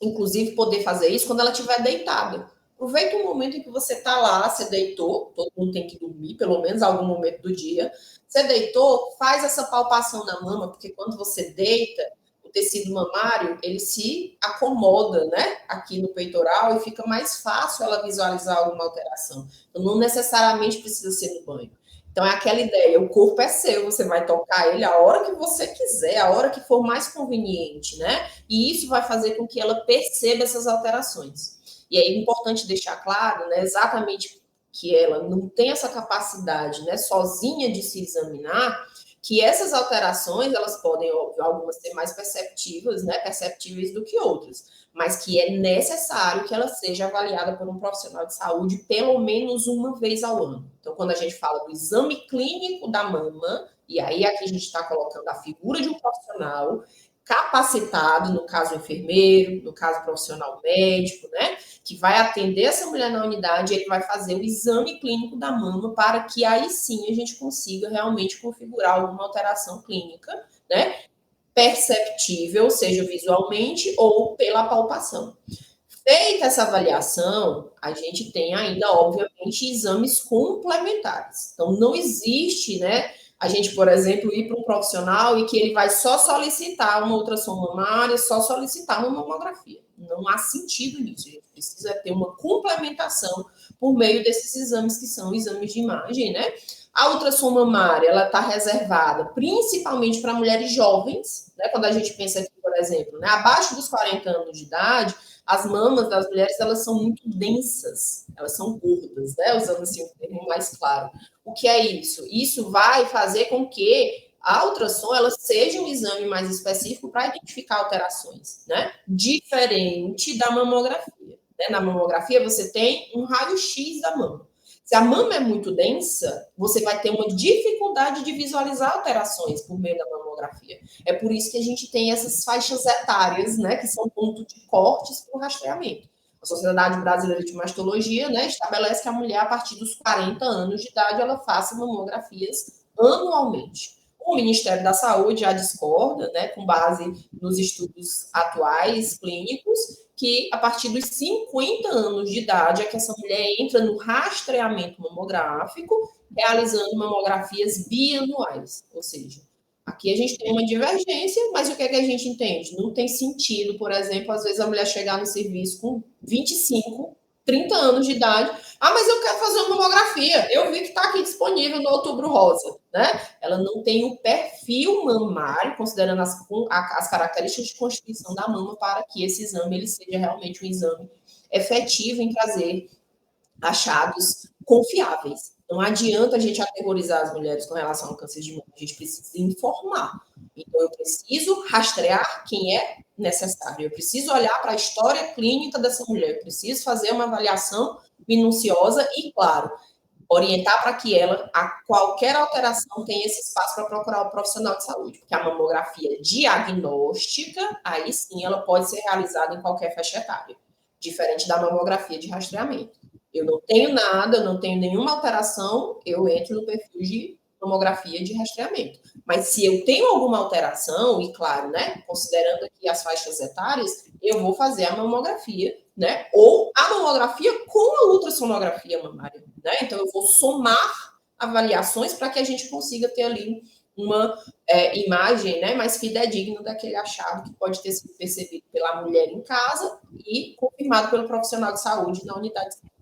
Inclusive, poder fazer isso quando ela estiver deitada. Aproveita o momento em que você está lá, você deitou, todo mundo tem que dormir, pelo menos algum momento do dia. Você deitou, faz essa palpação na mama, porque quando você deita, o tecido mamário, ele se acomoda, né, aqui no peitoral e fica mais fácil ela visualizar alguma alteração. Então, não necessariamente precisa ser no banho. Então, é aquela ideia, o corpo é seu, você vai tocar ele a hora que você quiser, a hora que for mais conveniente, né? E isso vai fazer com que ela perceba essas alterações. E aí é importante deixar claro, né, exatamente que ela não tem essa capacidade, né, sozinha de se examinar, que essas alterações, elas podem, óbvio, algumas ser mais perceptíveis, né, perceptíveis do que outras, mas que é necessário que ela seja avaliada por um profissional de saúde pelo menos uma vez ao ano. Então, quando a gente fala do exame clínico da mama, e aí aqui a gente está colocando a figura de um profissional capacitado, no caso enfermeiro, no caso profissional médico, né, que vai atender essa mulher na unidade, ele vai fazer o exame clínico da mama para que aí sim a gente consiga realmente configurar alguma alteração clínica, né, perceptível, seja visualmente ou pela palpação. Feita essa avaliação, a gente tem ainda, obviamente, exames complementares. Então, não existe, né, a gente, por exemplo, ir para um profissional e que ele vai só solicitar uma ultrassom mamária, só solicitar uma mamografia. Não há sentido nisso. A gente precisa ter uma complementação por meio desses exames que são exames de imagem, né? A ultrassom mamária, ela está reservada principalmente para mulheres jovens, né? Quando a gente pensa aqui, por exemplo, né, abaixo dos 40 anos de idade, as mamas das mulheres, elas são muito densas, elas são gordas, né? Usando assim um termo mais claro. O que é isso? Isso vai fazer com que a ultrassom ela seja um exame mais específico para identificar alterações, né? Diferente da mamografia. Né? Na mamografia, você tem um raio-x da mama. Se a mama é muito densa, você vai ter uma dificuldade de visualizar alterações por meio da mamografia. É por isso que a gente tem essas faixas etárias, né, que são ponto de cortes para o rastreamento. A Sociedade Brasileira de Mastologia, né, estabelece que a mulher, a partir dos 40 anos de idade, ela faça mamografias anualmente. O Ministério da Saúde já discorda, né, com base nos estudos atuais clínicos, que a partir dos 50 anos de idade é que essa mulher entra no rastreamento mamográfico, realizando mamografias bianuais, ou seja, aqui a gente tem uma divergência, mas o que é que a gente entende? Não tem sentido, por exemplo, às vezes a mulher chegar no serviço com 25, 30 anos de idade. Ah, mas eu quero fazer uma mamografia. Eu vi que está aqui disponível no Outubro Rosa, né? Ela não tem o perfil mamário, considerando as características de constituição da mama, para que esse exame ele seja realmente um exame efetivo em trazer achados confiáveis. Não adianta a gente aterrorizar as mulheres com relação ao câncer de mama, a gente precisa informar. Então, eu preciso rastrear quem é necessário, eu preciso olhar para a história clínica dessa mulher, eu preciso fazer uma avaliação minuciosa e, claro, orientar para que ela, a qualquer alteração, tenha esse espaço para procurar o profissional de saúde, porque a mamografia diagnóstica, aí sim, ela pode ser realizada em qualquer faixa etária, diferente da mamografia de rastreamento. Eu não tenho nada, eu não tenho nenhuma alteração, eu entro no perfil de mamografia de rastreamento. Mas se eu tenho alguma alteração, e claro, né, considerando aqui as faixas etárias, eu vou fazer a mamografia, né, ou a mamografia com a ultrassonografia mamária, né? Então eu vou somar avaliações para que a gente consiga ter ali uma imagem, né, mais fidedigna daquele achado que pode ter sido percebido pela mulher em casa e confirmado pelo profissional de saúde na unidade de saúde.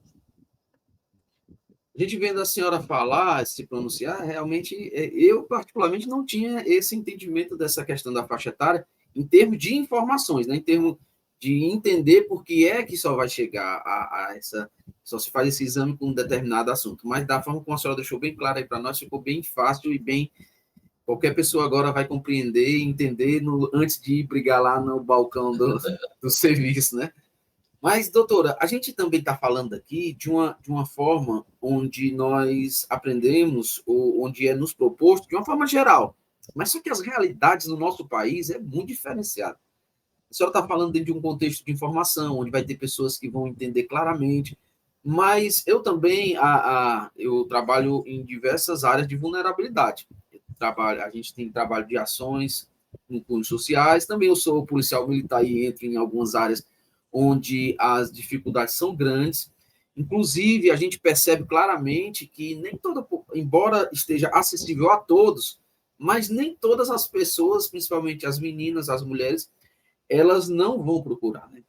A gente vendo a senhora falar, se pronunciar, realmente, eu particularmente não tinha esse entendimento dessa questão da faixa etária em termos de informações, né? Em termos de entender por que é que só vai chegar a essa, só se faz esse exame com um determinado assunto. Mas da forma como a senhora deixou bem claro aí para nós, ficou bem fácil e bem, qualquer pessoa agora vai compreender e entender antes de ir brigar lá no balcão do serviço, né? Mas, doutora, a gente também está falando aqui de uma forma onde nós aprendemos, ou onde é nos proposto, de uma forma geral. Mas só que as realidades no nosso país é muito diferenciada. A senhora está falando dentro de um contexto de informação, onde vai ter pessoas que vão entender claramente, mas eu também eu trabalho em diversas áreas de vulnerabilidade. A gente tem trabalho de ações em cunhos sociais, também eu sou policial militar e entro em algumas áreas onde as dificuldades são grandes. Inclusive, a gente percebe claramente que nem toda, embora esteja acessível a todos, mas nem todas as pessoas, principalmente as meninas, as mulheres, elas não vão procurar, né?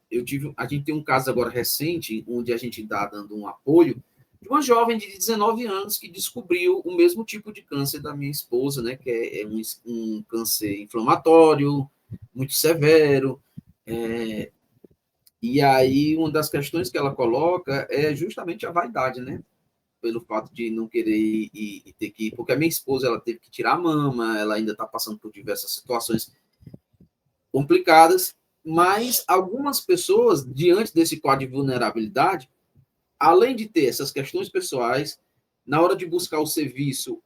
A gente tem um caso agora recente, onde a gente está dando um apoio, de uma jovem de 19 anos que descobriu o mesmo tipo de câncer da minha esposa, né? Que é um câncer inflamatório, muito severo, e aí, uma das questões que ela coloca é justamente a vaidade, né? Pelo fato de não querer ir e ter que ir, porque a minha esposa ela teve que tirar a mama, ela ainda está passando por diversas situações complicadas, mas algumas pessoas, diante desse quadro de vulnerabilidade, além de ter essas questões pessoais, na hora de buscar o serviço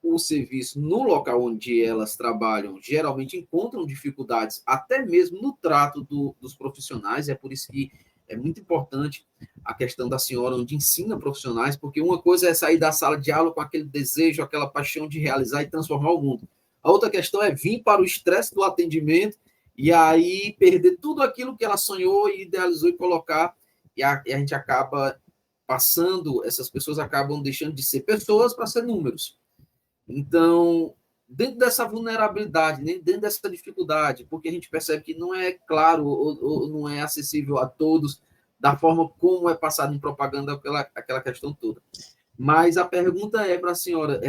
no local onde elas trabalham, geralmente encontram dificuldades, até mesmo no trato dos profissionais, é por isso que é muito importante a questão da senhora, onde ensina profissionais, porque uma coisa é sair da sala de aula com aquele desejo, aquela paixão de realizar e transformar o mundo. A outra questão é vir para o estresse do atendimento e aí perder tudo aquilo que ela sonhou e idealizou e colocar, e a gente acaba passando, essas pessoas acabam deixando de ser pessoas para ser números. Então, dentro dessa vulnerabilidade, dentro dessa dificuldade, porque a gente percebe que não é claro ou não é acessível a todos da forma como é passado em propaganda aquela questão toda. Mas a pergunta é para a senhora,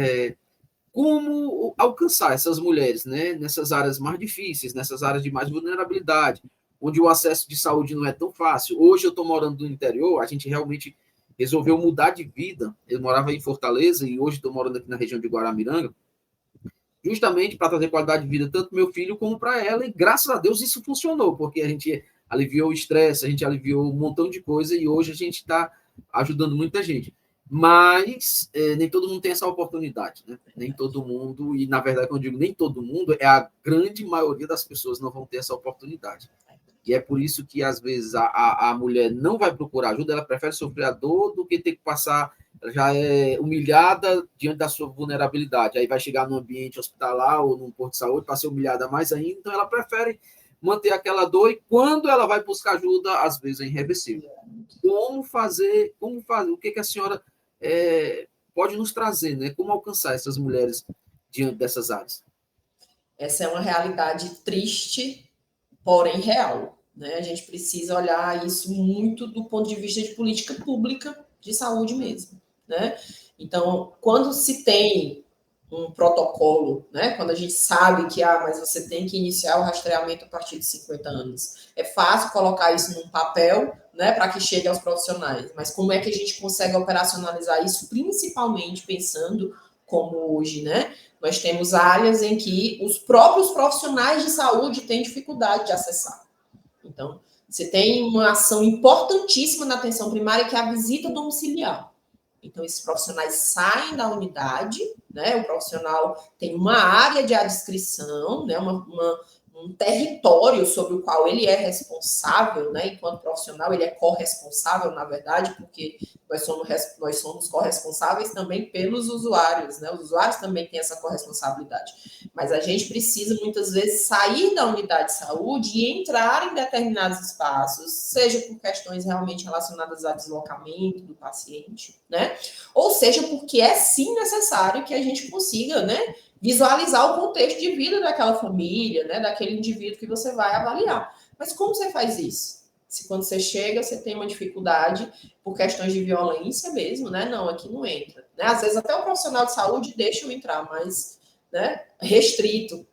como alcançar essas mulheres, né, nessas áreas mais difíceis, nessas áreas de mais vulnerabilidade, onde o acesso de saúde não é tão fácil. Hoje eu estou morando no interior, a gente realmente resolveu mudar de vida. Eu morava em Fortaleza e hoje estou morando aqui na região de Guaramiranga, justamente para trazer qualidade de vida tanto para meu filho como para ela, e graças a Deus isso funcionou, porque a gente aliviou o estresse, a gente aliviou um montão de coisa e hoje a gente está ajudando muita gente. Mas nem todo mundo tem essa oportunidade, né? Nem todo mundo, e na verdade, quando eu digo nem todo mundo, é a grande maioria das pessoas não vão ter essa oportunidade. E é por isso que, às vezes, a mulher não vai procurar ajuda, ela prefere sofrer a dor do que ter que passar, ela já é humilhada diante da sua vulnerabilidade. Aí vai chegar num ambiente hospitalar ou num posto de saúde para ser humilhada mais ainda, então ela prefere manter aquela dor e quando ela vai buscar ajuda, às vezes é irreversível. Como fazer, o que a senhora pode nos trazer, né? Como alcançar essas mulheres diante dessas áreas? Essa é uma realidade triste, porém real. Né? A gente precisa olhar isso muito do ponto de vista de política pública de saúde mesmo. Né? Então, quando se tem um protocolo, né? Quando a gente sabe que mas você tem que iniciar o rastreamento a partir de 50 anos. É fácil colocar isso num papel, né, para que chegue aos profissionais. Mas como é que a gente consegue operacionalizar isso, principalmente pensando como hoje, né? Nós temos áreas em que os próprios profissionais de saúde têm dificuldade de acessar. Então, você tem uma ação importantíssima na atenção primária, que é a visita domiciliar. Então, esses profissionais saem da unidade, né? O profissional tem uma área de adscrição, né? Um território sobre o qual ele é responsável, né? Enquanto profissional, ele é corresponsável, na verdade, porque nós somos corresponsáveis também pelos usuários, né? Os usuários também têm essa corresponsabilidade. Mas a gente precisa, muitas vezes, sair da unidade de saúde e entrar em determinados espaços, seja por questões realmente relacionadas ao deslocamento do paciente, né? Ou seja, porque é sim necessário que a gente consiga, né, visualizar o contexto de vida daquela família, né, daquele indivíduo que você vai avaliar. Mas como você faz isso? Se quando você chega, você tem uma dificuldade por questões de violência mesmo, né? Não, aqui não entra. Né? Às vezes até o profissional de saúde deixa eu entrar, mas, né, restrito.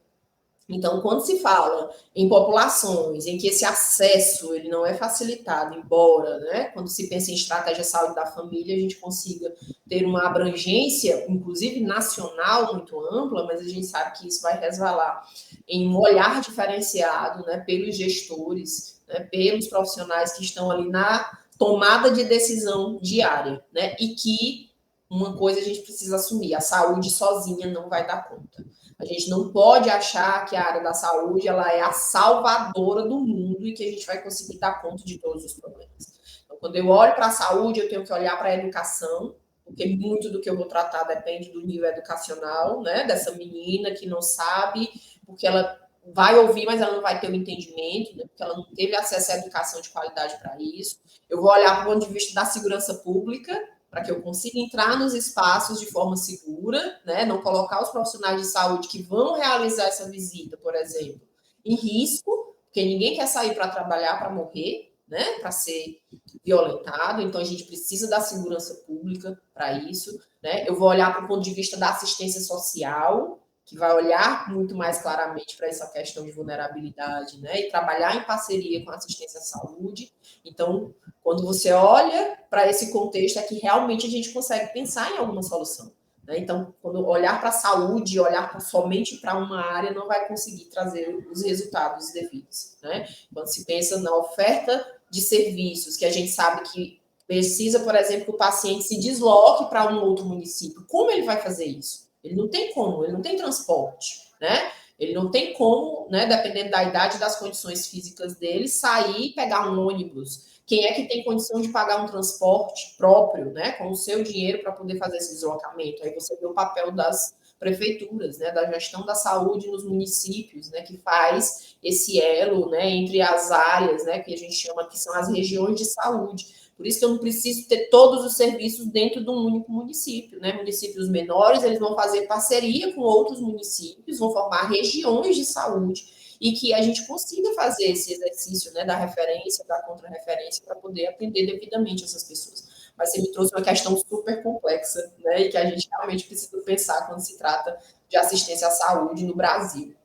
Então, quando se fala em populações em que esse acesso ele não é facilitado, embora, né, quando se pensa em estratégia de saúde da família, a gente consiga ter uma abrangência, inclusive nacional, muito ampla, mas a gente sabe que isso vai resvalar em um olhar diferenciado, né, pelos gestores, né, pelos profissionais que estão ali na tomada de decisão diária, né, e que uma coisa a gente precisa assumir, a saúde sozinha não vai dar conta. A gente não pode achar que a área da saúde ela é a salvadora do mundo e que a gente vai conseguir dar conta de todos os problemas. Então, quando eu olho para a saúde, eu tenho que olhar para a educação, porque muito do que eu vou tratar depende do nível educacional, né? Dessa menina que não sabe, porque ela vai ouvir, mas ela não vai ter o entendimento, né? Porque ela não teve acesso à educação de qualidade para isso. Eu vou olhar para o ponto de vista da segurança pública, para que eu consiga entrar nos espaços de forma segura, né? Não colocar os profissionais de saúde que vão realizar essa visita, por exemplo, em risco, porque ninguém quer sair para trabalhar para morrer, né? Para ser violentado. Então, a gente precisa da segurança pública para isso, né? Eu vou olhar para o ponto de vista da assistência social, que vai olhar muito mais claramente para essa questão de vulnerabilidade, né? E trabalhar em parceria com a assistência à saúde. Então, quando você olha para esse contexto, é que realmente a gente consegue pensar em alguma solução. Né? Então, quando olhar para a saúde, olhar somente para uma área, não vai conseguir trazer os resultados devidos. Né? Quando se pensa na oferta de serviços, que a gente sabe que precisa, por exemplo, que o paciente se desloque para um outro município, como ele vai fazer isso? Ele não tem como, ele não tem transporte, né? Ele não tem como, né, dependendo da idade e das condições físicas dele, sair e pegar um ônibus. Quem é que tem condição de pagar um transporte próprio, né, com o seu dinheiro para poder fazer esse deslocamento? Aí você vê o papel das prefeituras, né, da gestão da saúde nos municípios, né, que faz esse elo, né, entre as áreas, né, que a gente chama que são as regiões de saúde. Por isso que eu não preciso ter todos os serviços dentro de um único município, né? Municípios menores, eles vão fazer parceria com outros municípios, vão formar regiões de saúde e que a gente consiga fazer esse exercício, né, da referência, da contra-referência, para poder atender devidamente essas pessoas. Mas você me trouxe uma questão super complexa, né, e que a gente realmente precisa pensar quando se trata de assistência à saúde no Brasil.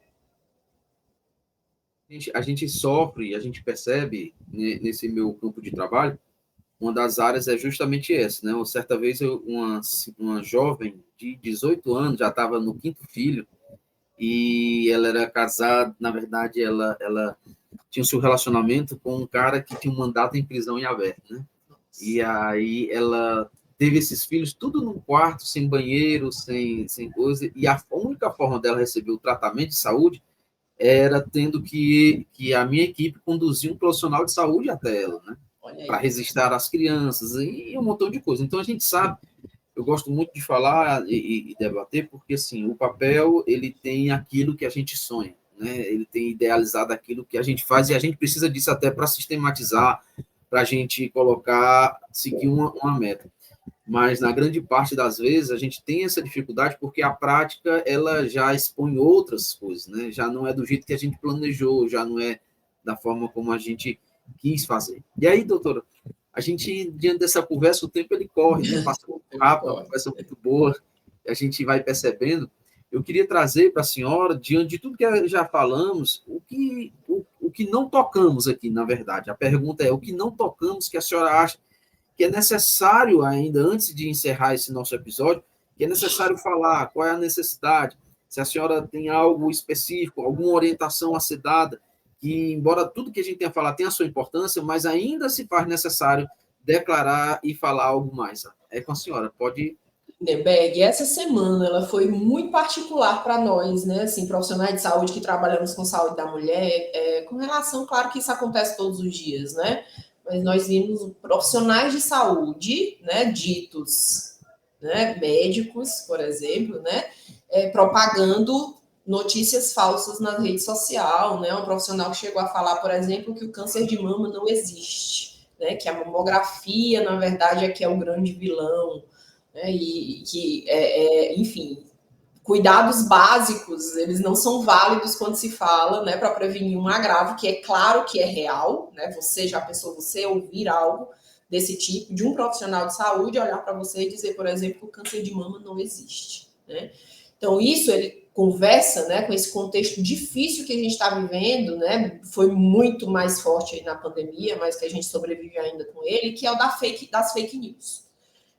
A gente sofre, a gente percebe, né, nesse meu campo de trabalho, uma das áreas é justamente essa, né? Uma certa vez, uma jovem de 18 anos, já estava no quinto filho, e ela era casada, na verdade, ela tinha o seu relacionamento com um cara que tinha um mandato em prisão em aberto, né? E aí ela teve esses filhos tudo num quarto, sem banheiro, sem coisa, e a única forma dela receber o tratamento de saúde era tendo que a minha equipe conduzir um profissional de saúde até ela, né? Para registrar as crianças e um montão de coisa. Então, a gente sabe, eu gosto muito de falar e debater, porque, assim, o papel, ele tem aquilo que a gente sonha, né? Ele tem idealizado aquilo que a gente faz e a gente precisa disso até para sistematizar, para a gente colocar, seguir uma meta. Mas, na grande parte das vezes, a gente tem essa dificuldade porque a prática, ela já expõe outras coisas, né? Já não é do jeito que a gente planejou, já não é da forma como a gente quis fazer. E aí, doutora, a gente, diante dessa conversa, o tempo ele corre, né? Passa muito rápido, uma conversa muito boa, a gente vai percebendo. Eu queria trazer para a senhora, diante de tudo que já falamos, o que não tocamos aqui, na verdade. A pergunta é, o que não tocamos que a senhora acha que é necessário ainda, antes de encerrar esse nosso episódio, que é necessário falar qual é a necessidade, se a senhora tem algo específico, alguma orientação a ser dada, que, embora tudo que a gente tenha falado tenha a sua importância, mas ainda se faz necessário declarar e falar algo mais. É com a senhora, pode... Lindenberg, essa semana ela foi muito particular para nós, né? Assim, profissionais de saúde que trabalhamos com saúde da mulher, com relação, claro que isso acontece todos os dias, né? Mas nós vimos profissionais de saúde, né, ditos, né, médicos, por exemplo, né, propagando notícias falsas na rede social, né? Um profissional que chegou a falar, por exemplo, que o câncer de mama não existe, né? Que a mamografia, na verdade, é que é o grande vilão, né? E que, enfim, cuidados básicos, eles não são válidos quando se fala, né, para prevenir um agravo, que é claro que é real, né? Você já pensou, você ouvir algo desse tipo, de um profissional de saúde, olhar para você e dizer, por exemplo, que o câncer de mama não existe, né? Então, isso ele conversa, né, com esse contexto difícil que a gente está vivendo, né? Foi muito mais forte aí na pandemia, mas que a gente sobrevive ainda com ele, que é o das fake news.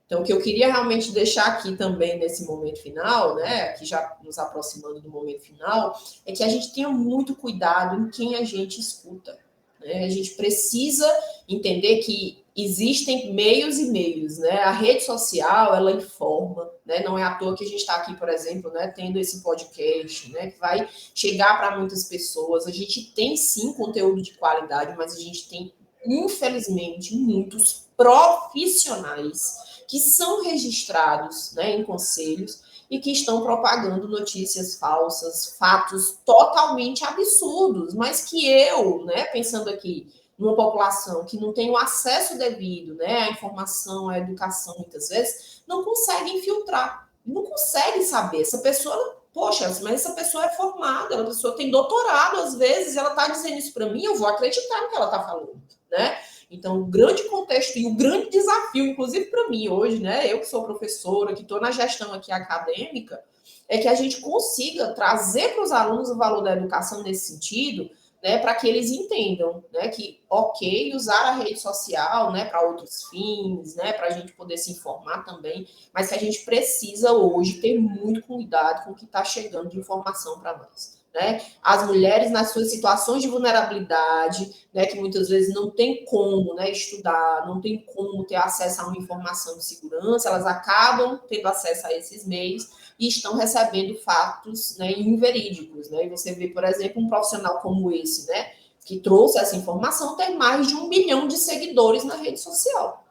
Então, o que eu queria realmente deixar aqui também nesse momento final, né, que já nos aproximando do momento final, é que a gente tenha muito cuidado em quem a gente escuta, né? A gente precisa entender que existem meios e meios, né? A rede social, ela informa, né? Não é à toa que a gente está aqui, por exemplo, né, tendo esse podcast, né, que vai chegar para muitas pessoas. A gente tem, sim, conteúdo de qualidade, mas a gente tem, infelizmente, muitos profissionais que são registrados, né, em conselhos e que estão propagando notícias falsas, fatos totalmente absurdos, mas que eu, né, pensando aqui numa população que não tem o acesso devido, né, à informação, à educação, muitas vezes, não conseguem filtrar, não conseguem saber. Essa pessoa, poxa, mas essa pessoa é formada, a pessoa tem doutorado, às vezes, ela está dizendo isso para mim, eu vou acreditar no que ela está falando, né? Então, o grande contexto e o grande desafio, inclusive para mim hoje, né, eu que sou professora, que estou na gestão aqui acadêmica, é que a gente consiga trazer para os alunos o valor da educação nesse sentido, né, para que eles entendam, né, que ok usar a rede social, né, para outros fins, né, para a gente poder se informar também, mas que a gente precisa hoje ter muito cuidado com o que está chegando de informação para nós. Né? As mulheres nas suas situações de vulnerabilidade, né, que muitas vezes não tem como, né, estudar, não tem como ter acesso a uma informação de segurança, elas acabam tendo acesso a esses meios e estão recebendo fatos, né, inverídicos. Né? E você vê, por exemplo, um profissional como esse, né, que trouxe essa informação, tem mais de 1 milhão de seguidores na rede social.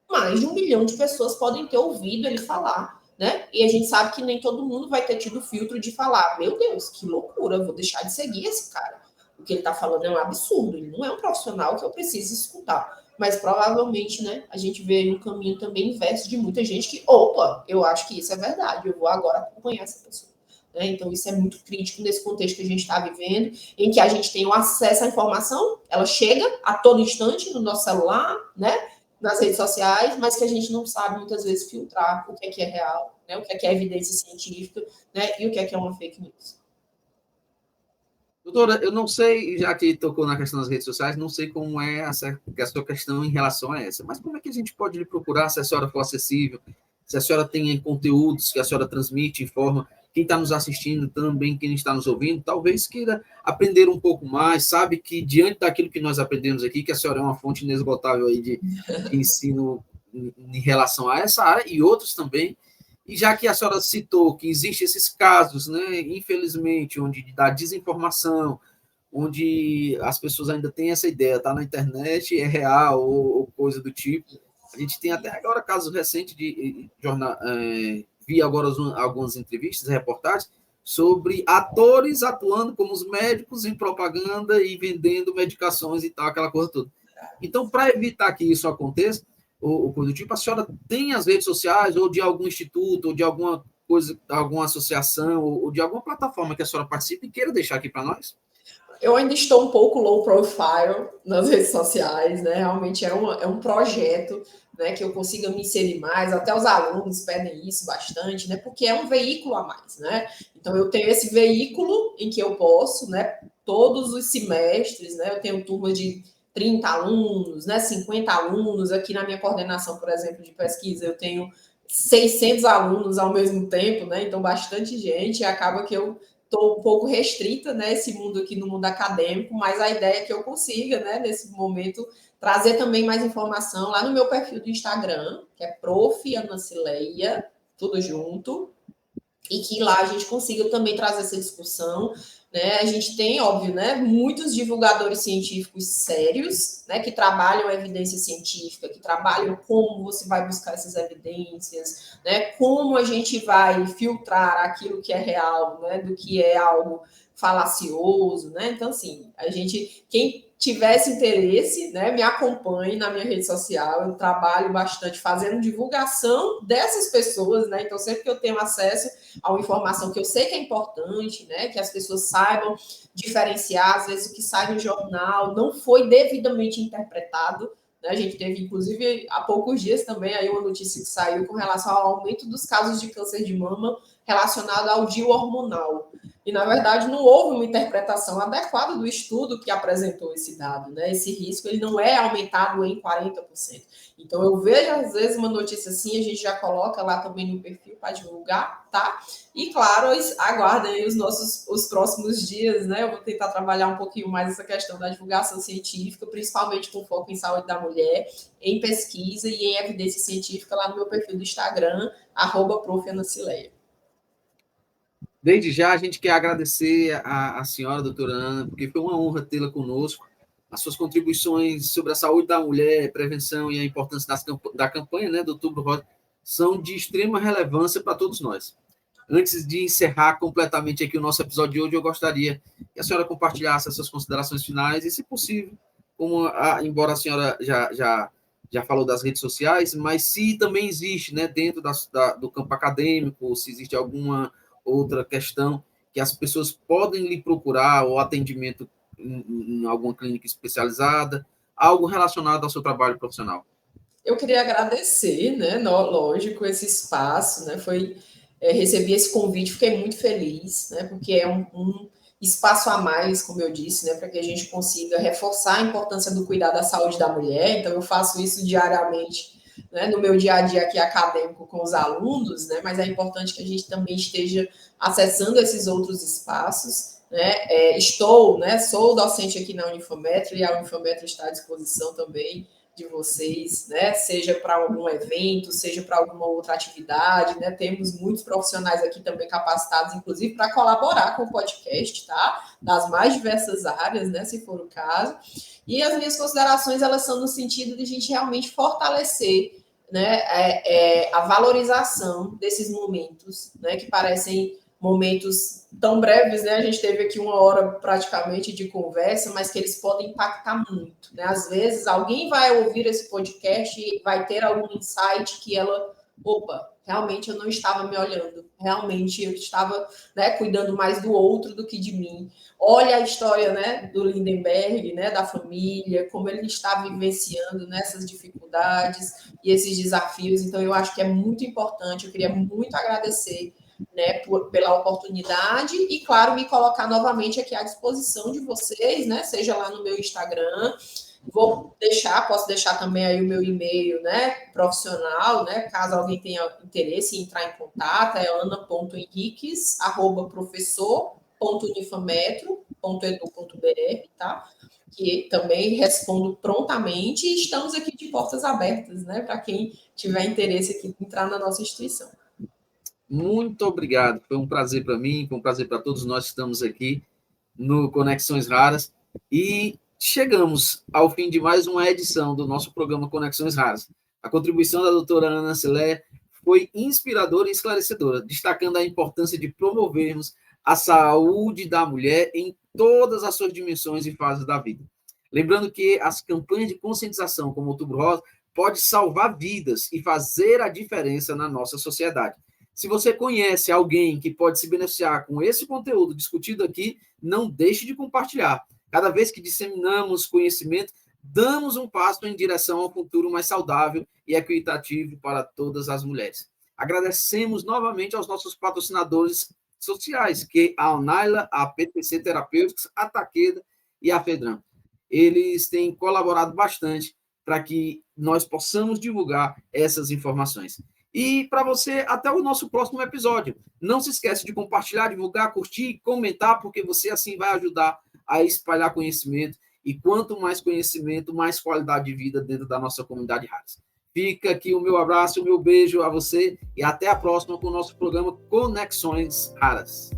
Mais de 1 milhão de pessoas podem ter ouvido ele falar. Né? E a gente sabe que nem todo mundo vai ter tido o filtro de falar, meu Deus, que loucura, vou deixar de seguir esse cara. O que ele está falando é um absurdo, ele não é um profissional que eu preciso escutar. Mas provavelmente, né, a gente vê um caminho também inverso de muita gente que, opa, eu acho que isso é verdade, eu vou agora acompanhar essa pessoa. Né? Então, isso é muito crítico nesse contexto que a gente está vivendo, em que a gente tem o acesso à informação, ela chega a todo instante no nosso celular, né? Nas redes sociais, mas que a gente não sabe muitas vezes filtrar o que é real, né? O que é evidência científica, né? E o que é uma fake news. Doutora, eu não sei, já que tocou na questão das redes sociais, não sei como é a sua questão em relação a essa, mas como é que a gente pode lhe procurar se a senhora for acessível, se a senhora tem conteúdos que a senhora transmite, informa, quem está nos assistindo também, quem está nos ouvindo, talvez queira aprender um pouco mais, sabe que diante daquilo que nós aprendemos aqui, que a senhora é uma fonte inesgotável aí de ensino em relação a essa área e outros também, E já que a senhora citou que existem esses casos, né, infelizmente, onde dá desinformação, onde as pessoas ainda têm essa ideia, tá na internet, é real ou coisa do tipo. A gente tem até agora casos recentes de jornal, vi agora algumas entrevistas, reportagens sobre atores atuando como os médicos em propaganda e vendendo medicações e tal, aquela coisa toda. Então, para evitar que isso aconteça, ou coisa do tipo, a senhora tem as redes sociais, ou de algum instituto, ou de alguma coisa, alguma associação, ou de alguma plataforma que a senhora participe e queira deixar aqui para nós? Eu ainda estou um pouco low profile nas redes sociais, né? Realmente é um projeto, né, que eu consiga me inserir mais. Até os alunos pedem isso bastante, né? Porque é um veículo a mais, né? Então eu tenho esse veículo em que eu posso, né? Todos os semestres, né? Eu tenho turma de 30 alunos, né? 50 alunos. Aqui na minha coordenação, por exemplo, de pesquisa, eu tenho 600 alunos ao mesmo tempo, né? Então bastante gente. E acaba que eu estou um pouco restrita, né, esse mundo aqui no mundo acadêmico, mas a ideia é que eu consiga, né, nesse momento, trazer também mais informação lá no meu perfil do Instagram, que é Prof. Ana Cileia, tudo junto, e que lá a gente consiga também trazer essa discussão, né? A gente tem, óbvio, né, muitos divulgadores científicos sérios, né, que trabalham evidência científica, que trabalham como você vai buscar essas evidências, né, como a gente vai filtrar aquilo que é real, né, do que é algo falacioso, né? Então, assim, a gente, quem tivesse interesse, né, me acompanhe na minha rede social. Eu trabalho bastante fazendo divulgação dessas pessoas, né? Então, sempre que eu tenho acesso a uma informação que eu sei que é importante, né, que as pessoas saibam diferenciar, às vezes o que sai no jornal não foi devidamente interpretado, né? A gente teve, inclusive, há poucos dias também aí uma notícia que saiu com relação ao aumento dos casos de câncer de mama relacionado ao DIU hormonal. E, na verdade, não houve uma interpretação adequada do estudo que apresentou esse dado, né? Esse risco ele não é aumentado em 40%. Então, eu vejo, às vezes, uma notícia assim, a gente já coloca lá também no perfil para divulgar, tá? E, claro, aguardem os próximos dias, né? Eu vou tentar trabalhar um pouquinho mais essa questão da divulgação científica, principalmente com foco em saúde da mulher, em pesquisa e em evidência científica lá no meu perfil do Instagram, @prof.anacileia. Desde já, a gente quer agradecer a senhora, doutora Ana, porque foi uma honra tê-la conosco. As suas contribuições sobre a saúde da mulher, prevenção e a importância da campanha, né, do Outubro Rosa são de extrema relevância para todos nós. Antes de encerrar completamente aqui o nosso episódio de hoje, eu gostaria que a senhora compartilhasse as suas considerações finais e, se possível, embora a senhora já falou das redes sociais, mas se também existe, né, dentro do campo acadêmico, se existe alguma outra questão que as pessoas podem lhe procurar, ou atendimento em alguma clínica especializada, algo relacionado ao seu trabalho profissional. Eu queria agradecer, né, lógico, esse espaço, né, recebi esse convite, fiquei muito feliz, né, porque é um espaço a mais, como eu disse, né, para que a gente consiga reforçar a importância do cuidado da saúde da mulher. Então, eu faço isso diariamente, né, no meu dia a dia aqui acadêmico com os alunos, né, mas é importante que a gente também esteja acessando esses outros espaços, né. Estou, né, sou docente aqui na Unifometro e a Unifometro está à disposição também de vocês, né? Seja para algum evento, seja para alguma outra atividade, né? Temos muitos profissionais aqui também capacitados, inclusive, para colaborar com o podcast, tá? Das mais diversas áreas, né? Se for o caso. E as minhas considerações, elas são no sentido de a gente realmente fortalecer, né? A valorização desses momentos, né? Que parecem momentos tão breves, né? A gente teve aqui uma hora praticamente de conversa, mas que eles podem impactar muito, né? Às vezes alguém vai ouvir esse podcast e vai ter algum insight que ela, opa, realmente eu não estava me olhando, realmente eu estava, né, cuidando mais do outro do que de mim. Olha a história, né, do Lindenberg, né, da família, como ele está vivenciando nessas dificuldades e esses desafios. Então eu acho que é muito importante. Eu queria muito agradecer, né, pela oportunidade e, claro, me colocar novamente aqui à disposição de vocês, né, seja lá no meu Instagram, posso deixar também aí o meu e-mail, né, profissional, né, caso alguém tenha interesse em entrar em contato, é ana.henriques@professor.unifametro.edu.br, tá? Que também respondo prontamente e estamos aqui de portas abertas, né, para quem tiver interesse aqui em entrar na nossa instituição. Muito obrigado. Foi um prazer para mim, foi um prazer para todos nós que estamos aqui no Conexões Raras. E chegamos ao fim de mais uma edição do nosso programa Conexões Raras. A contribuição da doutora Ana Celé foi inspiradora e esclarecedora, destacando a importância de promovermos a saúde da mulher em todas as suas dimensões e fases da vida. Lembrando que as campanhas de conscientização, como o Outubro Rosa, pode salvar vidas e fazer a diferença na nossa sociedade. Se você conhece alguém que pode se beneficiar com esse conteúdo discutido aqui, não deixe de compartilhar. Cada vez que disseminamos conhecimento, damos um passo em direção ao futuro mais saudável e equitativo para todas as mulheres. Agradecemos novamente aos nossos patrocinadores sociais, que é a Onaila, a PTC Terapêuticos, a Takeda e a Fedram. Eles têm colaborado bastante para que nós possamos divulgar essas informações. E para você, até o nosso próximo episódio. Não se esqueça de compartilhar, divulgar, curtir, comentar, porque você assim vai ajudar a espalhar conhecimento. E quanto mais conhecimento, mais qualidade de vida dentro da nossa comunidade Raras. Fica aqui o meu abraço, o meu beijo a você e até a próxima com o nosso programa Conexões Raras.